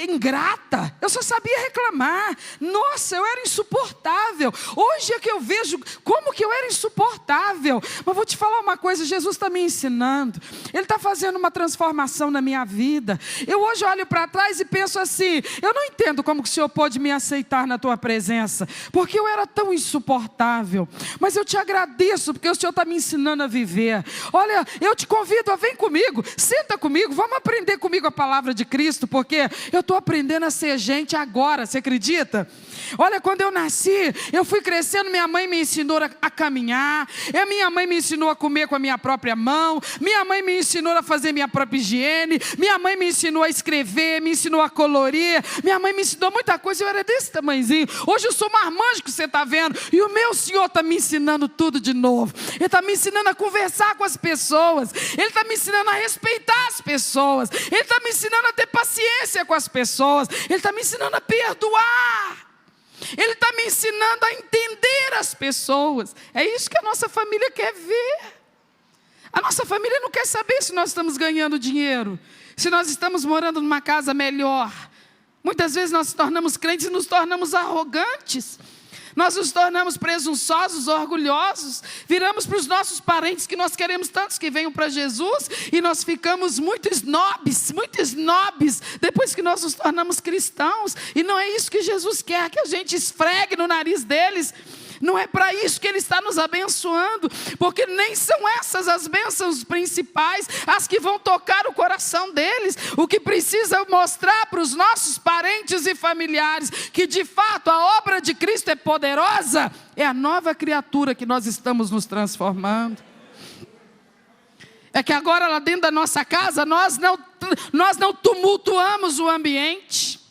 ingrata, eu só sabia reclamar. Nossa, eu era insuportável. Hoje é que eu vejo como que eu era insuportável. Mas vou te falar uma coisa, Jesus está me ensinando. Ele está fazendo uma transformação na minha vida. Eu hoje olho para trás e penso assim, eu não entendo como que o Senhor pôde me aceitar na tua presença, porque eu era tão insuportável. Mas eu te agradeço, porque o Senhor está me ensinando a viver. Olha, eu te convido, vem comigo, senta comigo, vamos aprender comigo a palavra de Cristo, porque eu estou aprendendo a ser gente agora, você acredita? Olha, quando eu nasci, eu fui crescendo, minha mãe me ensinou a caminhar, minha mãe me ensinou a comer com a minha própria mão, minha mãe me ensinou a fazer minha própria higiene, minha mãe me ensinou a escrever, me ensinou a colorir, minha mãe me ensinou muita coisa, eu era desse tamanhozinho. Hoje eu sou marmanjo que você está vendo, e o meu Senhor está me ensinando tudo de novo. Ele está me ensinando a conversar com as pessoas, Ele está me ensinando a respeitar as pessoas, Ele está me ensinando a ter paciência com as pessoas, Ele está me ensinando a perdoar. Ele está me ensinando a entender as pessoas. É isso que a nossa família quer ver. A nossa família não quer saber se nós estamos ganhando dinheiro, se nós estamos morando numa casa melhor. Muitas vezes nós nos tornamos crentes e nos tornamos arrogantes. Nós nos tornamos presunçosos, orgulhosos, viramos para os nossos parentes que nós queremos tantos que venham para Jesus e nós ficamos muito snobs depois que nós nos tornamos cristãos. E não é isso que Jesus quer, que a gente esfregue no nariz deles. Não é para isso que Ele está nos abençoando, porque nem são essas as bênçãos principais, as que vão tocar o coração deles. O que precisa mostrar para os nossos parentes e familiares que de fato a obra de Cristo é poderosa, é a nova criatura que nós estamos nos transformando. É que agora lá dentro da nossa casa nós não tumultuamos o ambiente.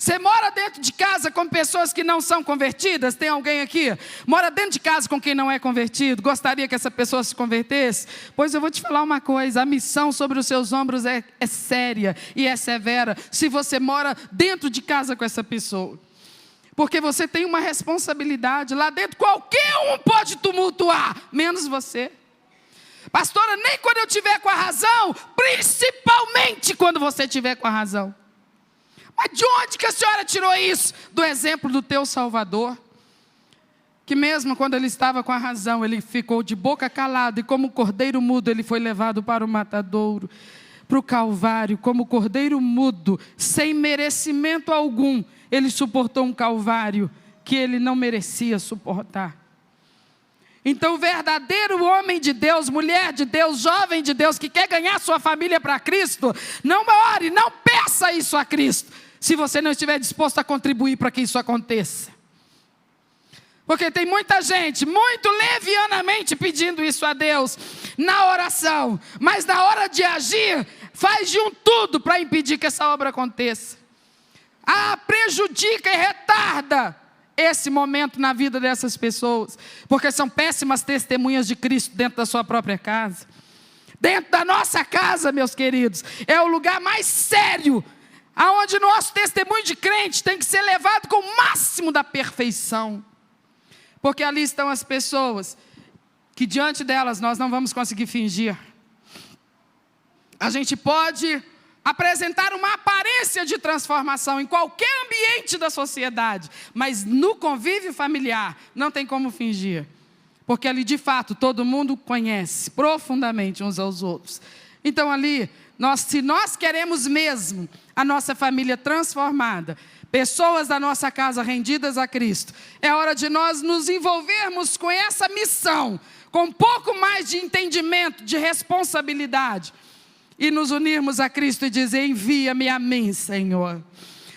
Você mora dentro de casa com pessoas que não são convertidas? Tem alguém aqui? Mora dentro de casa com quem não é convertido? Gostaria que essa pessoa se convertesse? Pois eu vou te falar uma coisa, a missão sobre os seus ombros é séria e é severa, se você mora dentro de casa com essa pessoa. Porque você tem uma responsabilidade, lá dentro qualquer um pode tumultuar, menos você. Pastora, nem quando eu tiver com a razão, principalmente quando você tiver com a razão. Mas de onde que a senhora tirou isso? Do exemplo do teu Salvador, que mesmo quando ele estava com a razão, ele ficou de boca calada, e como cordeiro mudo, ele foi levado para o matadouro, para o Calvário, como cordeiro mudo, sem merecimento algum, ele suportou um Calvário que ele não merecia suportar. Então o verdadeiro homem de Deus, mulher de Deus, jovem de Deus, que quer ganhar sua família para Cristo, não ore, não peça isso a Cristo, se você não estiver disposto a contribuir para que isso aconteça. Porque tem muita gente, muito levianamente pedindo isso a Deus, na oração, mas na hora de agir, faz de um tudo para impedir que essa obra aconteça. Prejudica e retarda esse momento na vida dessas pessoas, porque são péssimas testemunhas de Cristo dentro da sua própria casa. Dentro da nossa casa, meus queridos, é o lugar mais sério, aonde nosso testemunho de crente tem que ser levado com o máximo da perfeição, porque ali estão as pessoas que diante delas nós não vamos conseguir fingir. A gente pode apresentar uma aparência de transformação em qualquer ambiente da sociedade, mas no convívio familiar não tem como fingir, porque ali de fato todo mundo conhece profundamente uns aos outros. Então ali, se nós queremos mesmo a nossa família transformada, pessoas da nossa casa rendidas a Cristo, é hora de nós nos envolvermos com essa missão, com um pouco mais de entendimento, de responsabilidade, e nos unirmos a Cristo e dizer: envia-me a mim, Senhor.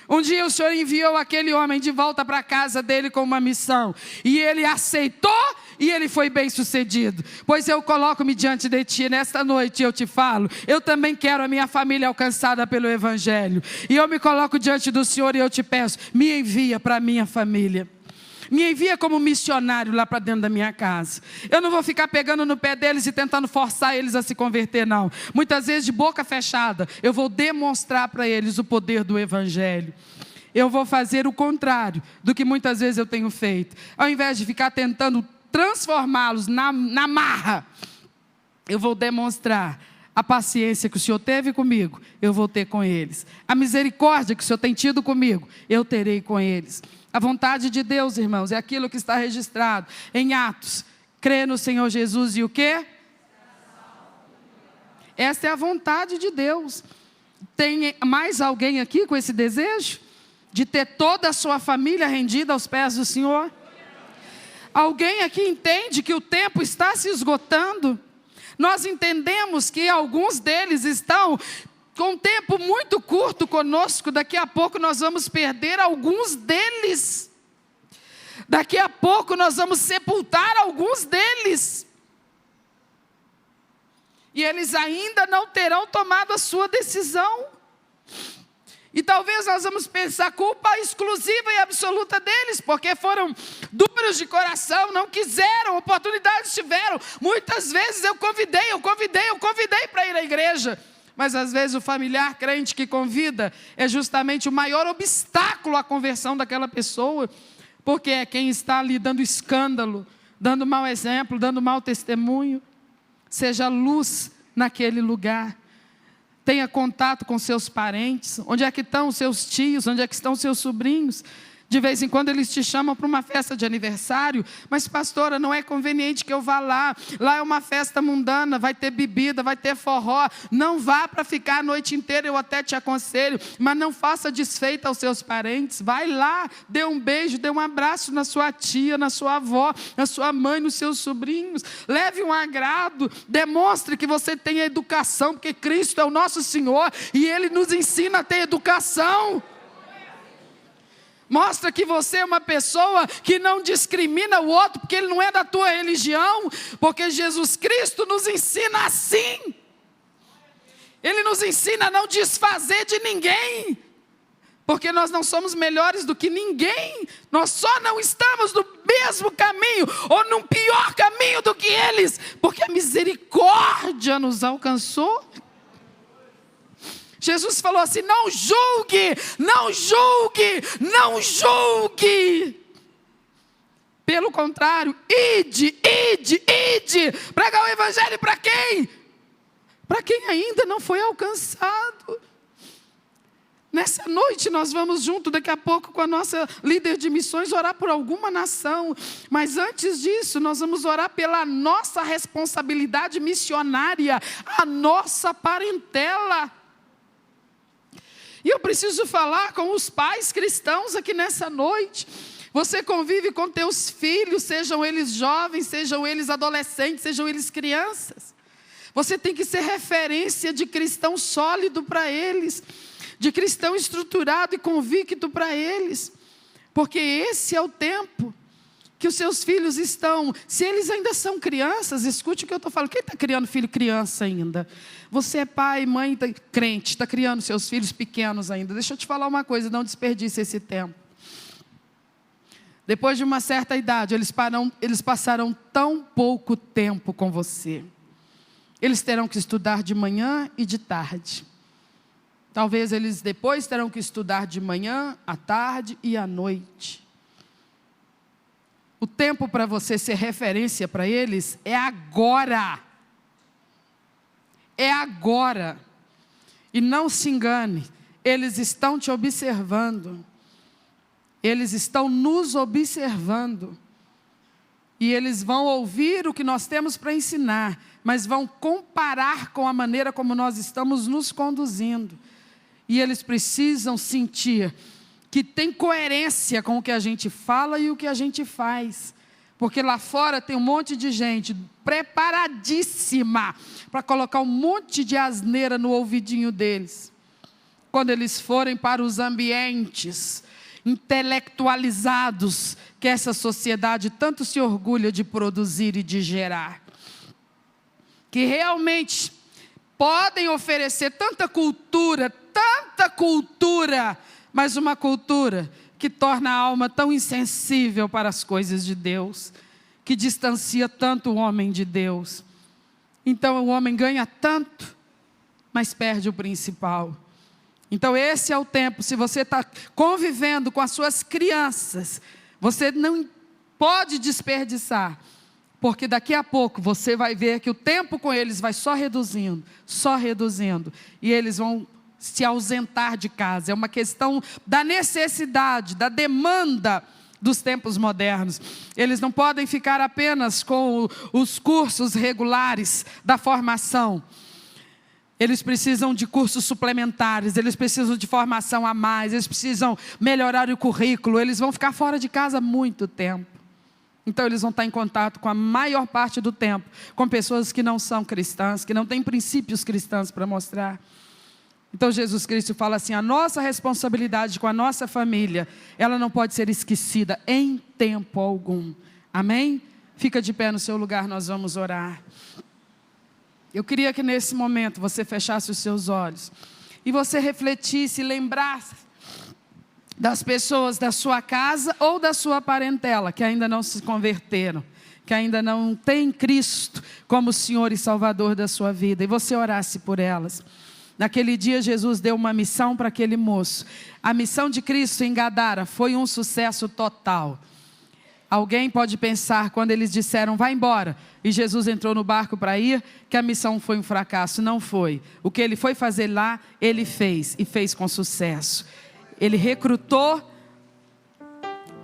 Um dia o Senhor enviou aquele homem de volta para a casa dele com uma missão, e ele aceitou e ele foi bem sucedido. Pois eu coloco-me diante de ti nesta noite e eu te falo, eu também quero a minha família alcançada pelo Evangelho, e eu me coloco diante do Senhor e eu te peço, me envia para a minha família. Me envia como missionário lá para dentro da minha casa. Eu não vou ficar pegando no pé deles e tentando forçar eles a se converter, não. Muitas vezes de boca fechada, eu vou demonstrar para eles o poder do Evangelho. Eu vou fazer o contrário do que muitas vezes eu tenho feito. Ao invés de ficar tentando transformá-los na marra, eu vou demonstrar a paciência que o Senhor teve comigo, eu vou ter com eles. A misericórdia que o Senhor tem tido comigo, eu terei com eles. A vontade de Deus, irmãos, é aquilo que está registrado em Atos. Crer no Senhor Jesus e o quê? Esta é a vontade de Deus. Tem mais alguém aqui com esse desejo? De ter toda a sua família rendida aos pés do Senhor? Alguém aqui entende que o tempo está se esgotando? Nós entendemos que alguns deles estão com um tempo muito curto conosco, daqui a pouco nós vamos perder alguns deles. Daqui a pouco nós vamos sepultar alguns deles. E eles ainda não terão tomado a sua decisão. E talvez nós vamos pensar culpa exclusiva e absoluta deles, porque foram duros de coração, não quiseram, oportunidades tiveram. Muitas vezes eu convidei para ir à igreja. Mas às vezes o familiar crente que convida é justamente o maior obstáculo à conversão daquela pessoa, porque é quem está ali dando escândalo, dando mau exemplo, dando mau testemunho. Seja luz naquele lugar. Tenha contato com seus parentes. Onde é que estão os seus tios? Onde é que estão os seus sobrinhos? De vez em quando eles te chamam para uma festa de aniversário, mas pastora, não é conveniente que eu vá lá. Lá é uma festa mundana, vai ter bebida, vai ter forró. Não vá para ficar a noite inteira, eu até te aconselho, mas não faça desfeita aos seus parentes. Vai lá, dê um beijo, dê um abraço na sua tia, na sua avó, na sua mãe, nos seus sobrinhos. Leve um agrado, demonstre que você tem educação, porque Cristo é o nosso Senhor e Ele nos ensina a ter educação. Mostra que você é uma pessoa que não discrimina o outro, porque ele não é da tua religião, porque Jesus Cristo nos ensina assim. Ele nos ensina a não desfazer de ninguém, Porque nós não somos melhores do que ninguém. Nós só não estamos no mesmo caminho, ou num pior caminho do que eles, porque a misericórdia nos alcançou. Jesus falou assim: não julgue, não julgue, não julgue. Pelo contrário, ide. Pregar o evangelho para quem? Para quem ainda não foi alcançado. Nessa noite nós vamos junto, daqui a pouco, com a nossa líder de missões, orar por alguma nação. Mas antes disso, nós vamos orar pela nossa responsabilidade missionária, a nossa parentela. E eu preciso falar com os pais cristãos aqui nessa noite. Você convive com teus filhos, sejam eles jovens, sejam eles adolescentes, sejam eles crianças. Você tem que ser referência de cristão sólido para eles, de cristão estruturado e convicto para eles, porque esse é o tempo que os seus filhos estão, se eles ainda são crianças, escute o que eu estou falando. Quem está criando filho criança ainda? Você é pai, mãe, crente, está criando seus filhos pequenos ainda. Deixa eu te falar uma coisa, não desperdice esse tempo. Depois de uma certa idade, eles passaram tão pouco tempo com você. Eles terão que estudar de manhã e de tarde. Talvez eles depois terão que estudar de manhã, à tarde e à noite. O tempo para você ser referência para eles é agora. É agora. E não se engane, eles estão te observando. Eles estão nos observando. E eles vão ouvir o que nós temos para ensinar, mas vão comparar com a maneira como nós estamos nos conduzindo. E eles precisam sentir que tem coerência com o que a gente fala e o que a gente faz. Porque lá fora tem um monte de gente preparadíssima para colocar um monte de asneira no ouvidinho deles. Quando eles forem para os ambientes intelectualizados que essa sociedade tanto se orgulha de produzir e de gerar. Que realmente podem oferecer tanta cultura, mas uma cultura que torna a alma tão insensível para as coisas de Deus, que distancia tanto o homem de Deus. Então o homem ganha tanto, mas perde o principal. Então esse é o tempo. Se você está convivendo com as suas crianças, você não pode desperdiçar, porque daqui a pouco você vai ver que o tempo com eles vai só reduzindo, e eles vão se ausentar de casa. É uma questão da necessidade, da demanda dos tempos modernos. Eles não podem ficar apenas com os cursos regulares da formação. Eles precisam de cursos suplementares, eles precisam de formação a mais, eles precisam melhorar o currículo, eles vão ficar fora de casa muito tempo. Então eles vão estar em contato com a maior parte do tempo, com pessoas que não são cristãs, que não têm princípios cristãos para mostrar. Então Jesus Cristo fala assim: a nossa responsabilidade com a nossa família, ela não pode ser esquecida em tempo algum. Amém? Fica de pé no seu lugar, nós vamos orar. Eu queria que nesse momento você fechasse os seus olhos e você refletisse, lembrasse das pessoas da sua casa ou da sua parentela que ainda não se converteram, que ainda não têm Cristo como Senhor e Salvador da sua vida, e você orasse por elas. Naquele dia Jesus deu uma missão para aquele moço. A missão de Cristo em Gadara foi um sucesso total. Alguém pode pensar, quando eles disseram, vai embora, e Jesus entrou no barco para ir, que a missão foi um fracasso. Não foi. O que ele foi fazer lá, ele fez, e fez com sucesso. Ele recrutou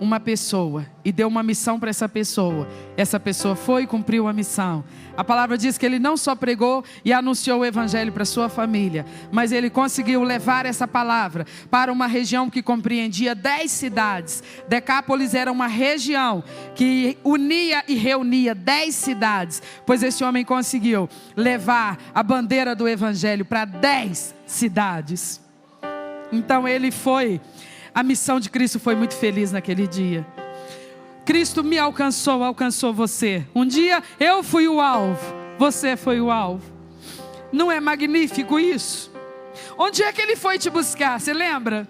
uma pessoa e deu uma missão para essa pessoa. Essa pessoa foi e cumpriu a missão. A palavra diz que ele não só pregou e anunciou o evangelho para sua família, mas ele conseguiu levar essa palavra para uma região que compreendia 10 cidades. Decápolis era uma região que unia e reunia 10 cidades, pois esse homem conseguiu levar a bandeira do evangelho para 10 cidades. Então ele foi... A missão de Cristo foi muito feliz naquele dia. Cristo me alcançou, alcançou você. Um dia eu fui o alvo, você foi o alvo. Não é magnífico isso? Onde é que ele foi te buscar? Você lembra?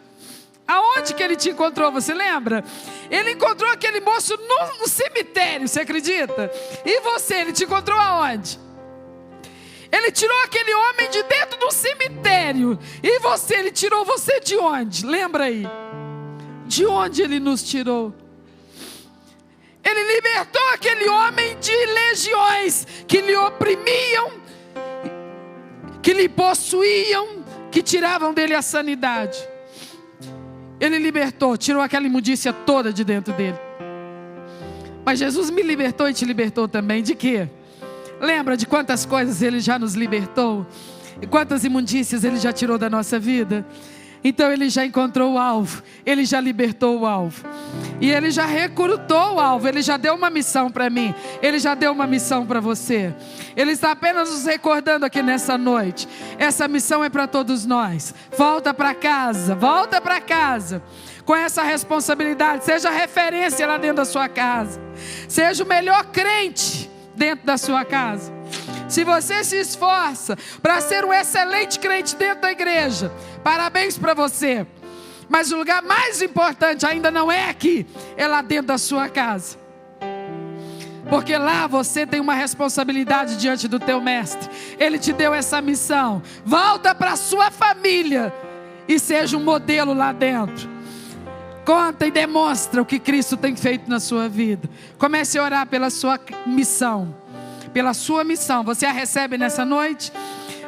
Aonde que ele te encontrou, você lembra? Ele encontrou aquele moço no cemitério, você acredita? E você, ele te encontrou aonde? Ele tirou aquele homem de dentro do cemitério. E você, ele tirou você de onde? Lembra aí? De onde ele nos tirou? Ele libertou aquele homem de legiões que lhe oprimiam, que lhe possuíam, que tiravam dele a sanidade. Ele libertou, tirou aquela imundícia toda de dentro dele. Mas Jesus me libertou e te libertou também. De quê? Lembra de quantas coisas ele já nos libertou? E quantas imundícias ele já tirou da nossa vida? Então ele já encontrou o alvo, ele já libertou o alvo, e ele já recrutou o alvo, ele já deu uma missão para mim, ele já deu uma missão para você. Ele está apenas nos recordando aqui nessa noite. Essa missão é para todos nós. Volta para casa com essa responsabilidade. Seja referência lá dentro da sua casa, seja o melhor crente dentro da sua casa. Se você se esforça para ser um excelente crente dentro da igreja, parabéns para você. Mas o lugar mais importante ainda não é aqui, é lá dentro da sua casa. Porque lá você tem uma responsabilidade diante do teu mestre. Ele te deu essa missão. Volta para a sua família e seja um modelo lá dentro. Conta e demonstra o que Cristo tem feito na sua vida. Comece a orar pela sua missão. Pela sua missão. Você a recebe nessa noite?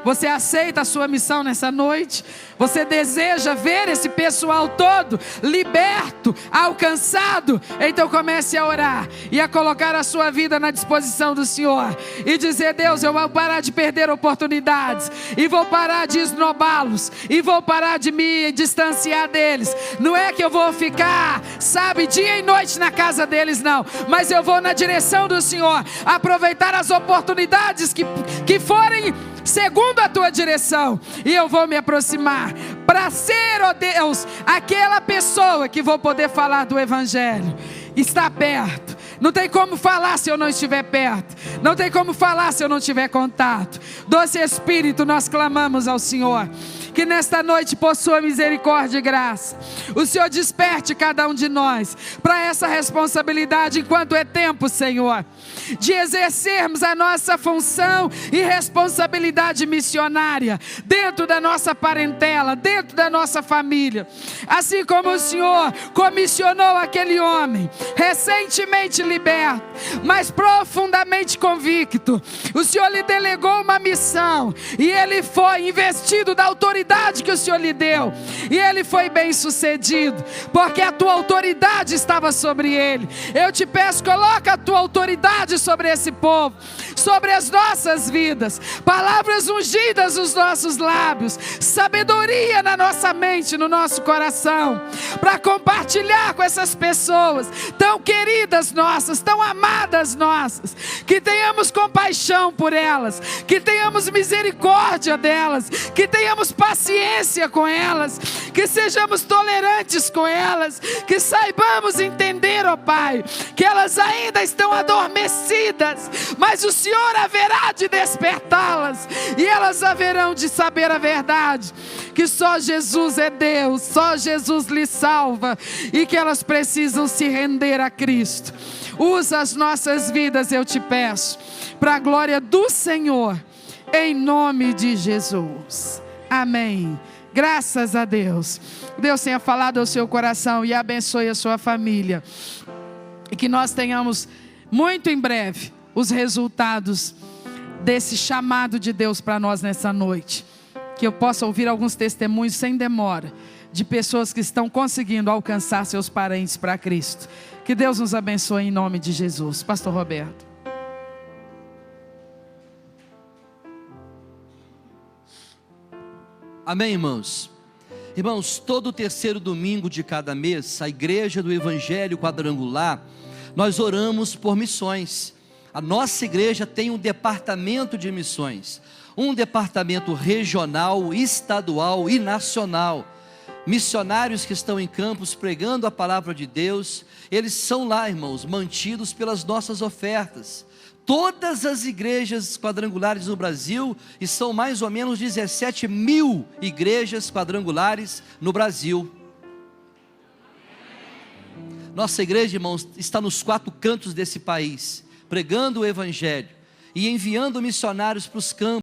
Você aceita a sua missão nessa noite? Você deseja ver esse pessoal todo liberto, alcançado? Então comece a orar e a colocar a sua vida na disposição do Senhor e dizer: Deus, eu vou parar de perder oportunidades, e vou parar de esnobá-los, e vou parar de me distanciar deles. Não é que eu vou ficar, sabe, dia e noite na casa deles, não, mas eu vou na direção do Senhor, aproveitar as oportunidades que forem segundo a tua direção, e eu vou me aproximar para ser, ó Deus, aquela pessoa que vou poder falar do Evangelho. Está perto. Não tem como falar se eu não estiver perto. Não tem como falar se eu não tiver contato. Doce Espírito, nós clamamos ao Senhor que nesta noite, por sua misericórdia e graça, o Senhor desperte cada um de nós para essa responsabilidade, enquanto é tempo, Senhor, de exercermos a nossa função e responsabilidade missionária dentro da nossa parentela, dentro da nossa família. Assim como o Senhor comissionou aquele homem recentemente liberto, mas profundamente convicto, o Senhor lhe delegou uma missão e ele foi investido da autoridade que o Senhor lhe deu, e ele foi bem sucedido, porque a tua autoridade estava sobre ele. Eu te peço, coloca a tua autoridade sobre esse povo, sobre as nossas vidas, palavras ungidas nos nossos lábios, sabedoria na nossa mente, no nosso coração, para compartilhar com essas pessoas tão queridas nossas, tão amadas nossas, que tenhamos compaixão por elas, que tenhamos misericórdia delas, que tenhamos paciência com elas, que sejamos tolerantes com elas, que saibamos entender, ó Pai, que elas ainda estão adormecidas, mas o Senhor haverá de despertá-las, e elas haverão de saber a verdade, que só Jesus é Deus, só Jesus lhes salva, e que elas precisam se render a Cristo. Usa as nossas vidas, eu te peço, para a glória do Senhor, em nome de Jesus. Amém. Graças a Deus. Deus tenha falado ao seu coração e abençoe a sua família. E que nós tenhamos muito em breve os resultados desse chamado de Deus para nós nessa noite. Que eu possa ouvir alguns testemunhos sem demora de pessoas que estão conseguindo alcançar seus parentes para Cristo. Que Deus nos abençoe em nome de Jesus. Pastor Roberto. Amém, irmãos? Irmãos, todo terceiro domingo de cada mês, a Igreja do Evangelho Quadrangular, nós oramos por missões. A nossa igreja tem um departamento de missões, um departamento regional, estadual e nacional. Missionários que estão em campos pregando a palavra de Deus, eles são lá, irmãos, mantidos pelas nossas ofertas. Todas as igrejas quadrangulares no Brasil, e são mais ou menos 17 mil igrejas quadrangulares no Brasil. Nossa igreja, irmãos, está nos 4 cantos desse país, pregando o Evangelho e enviando missionários para os campos.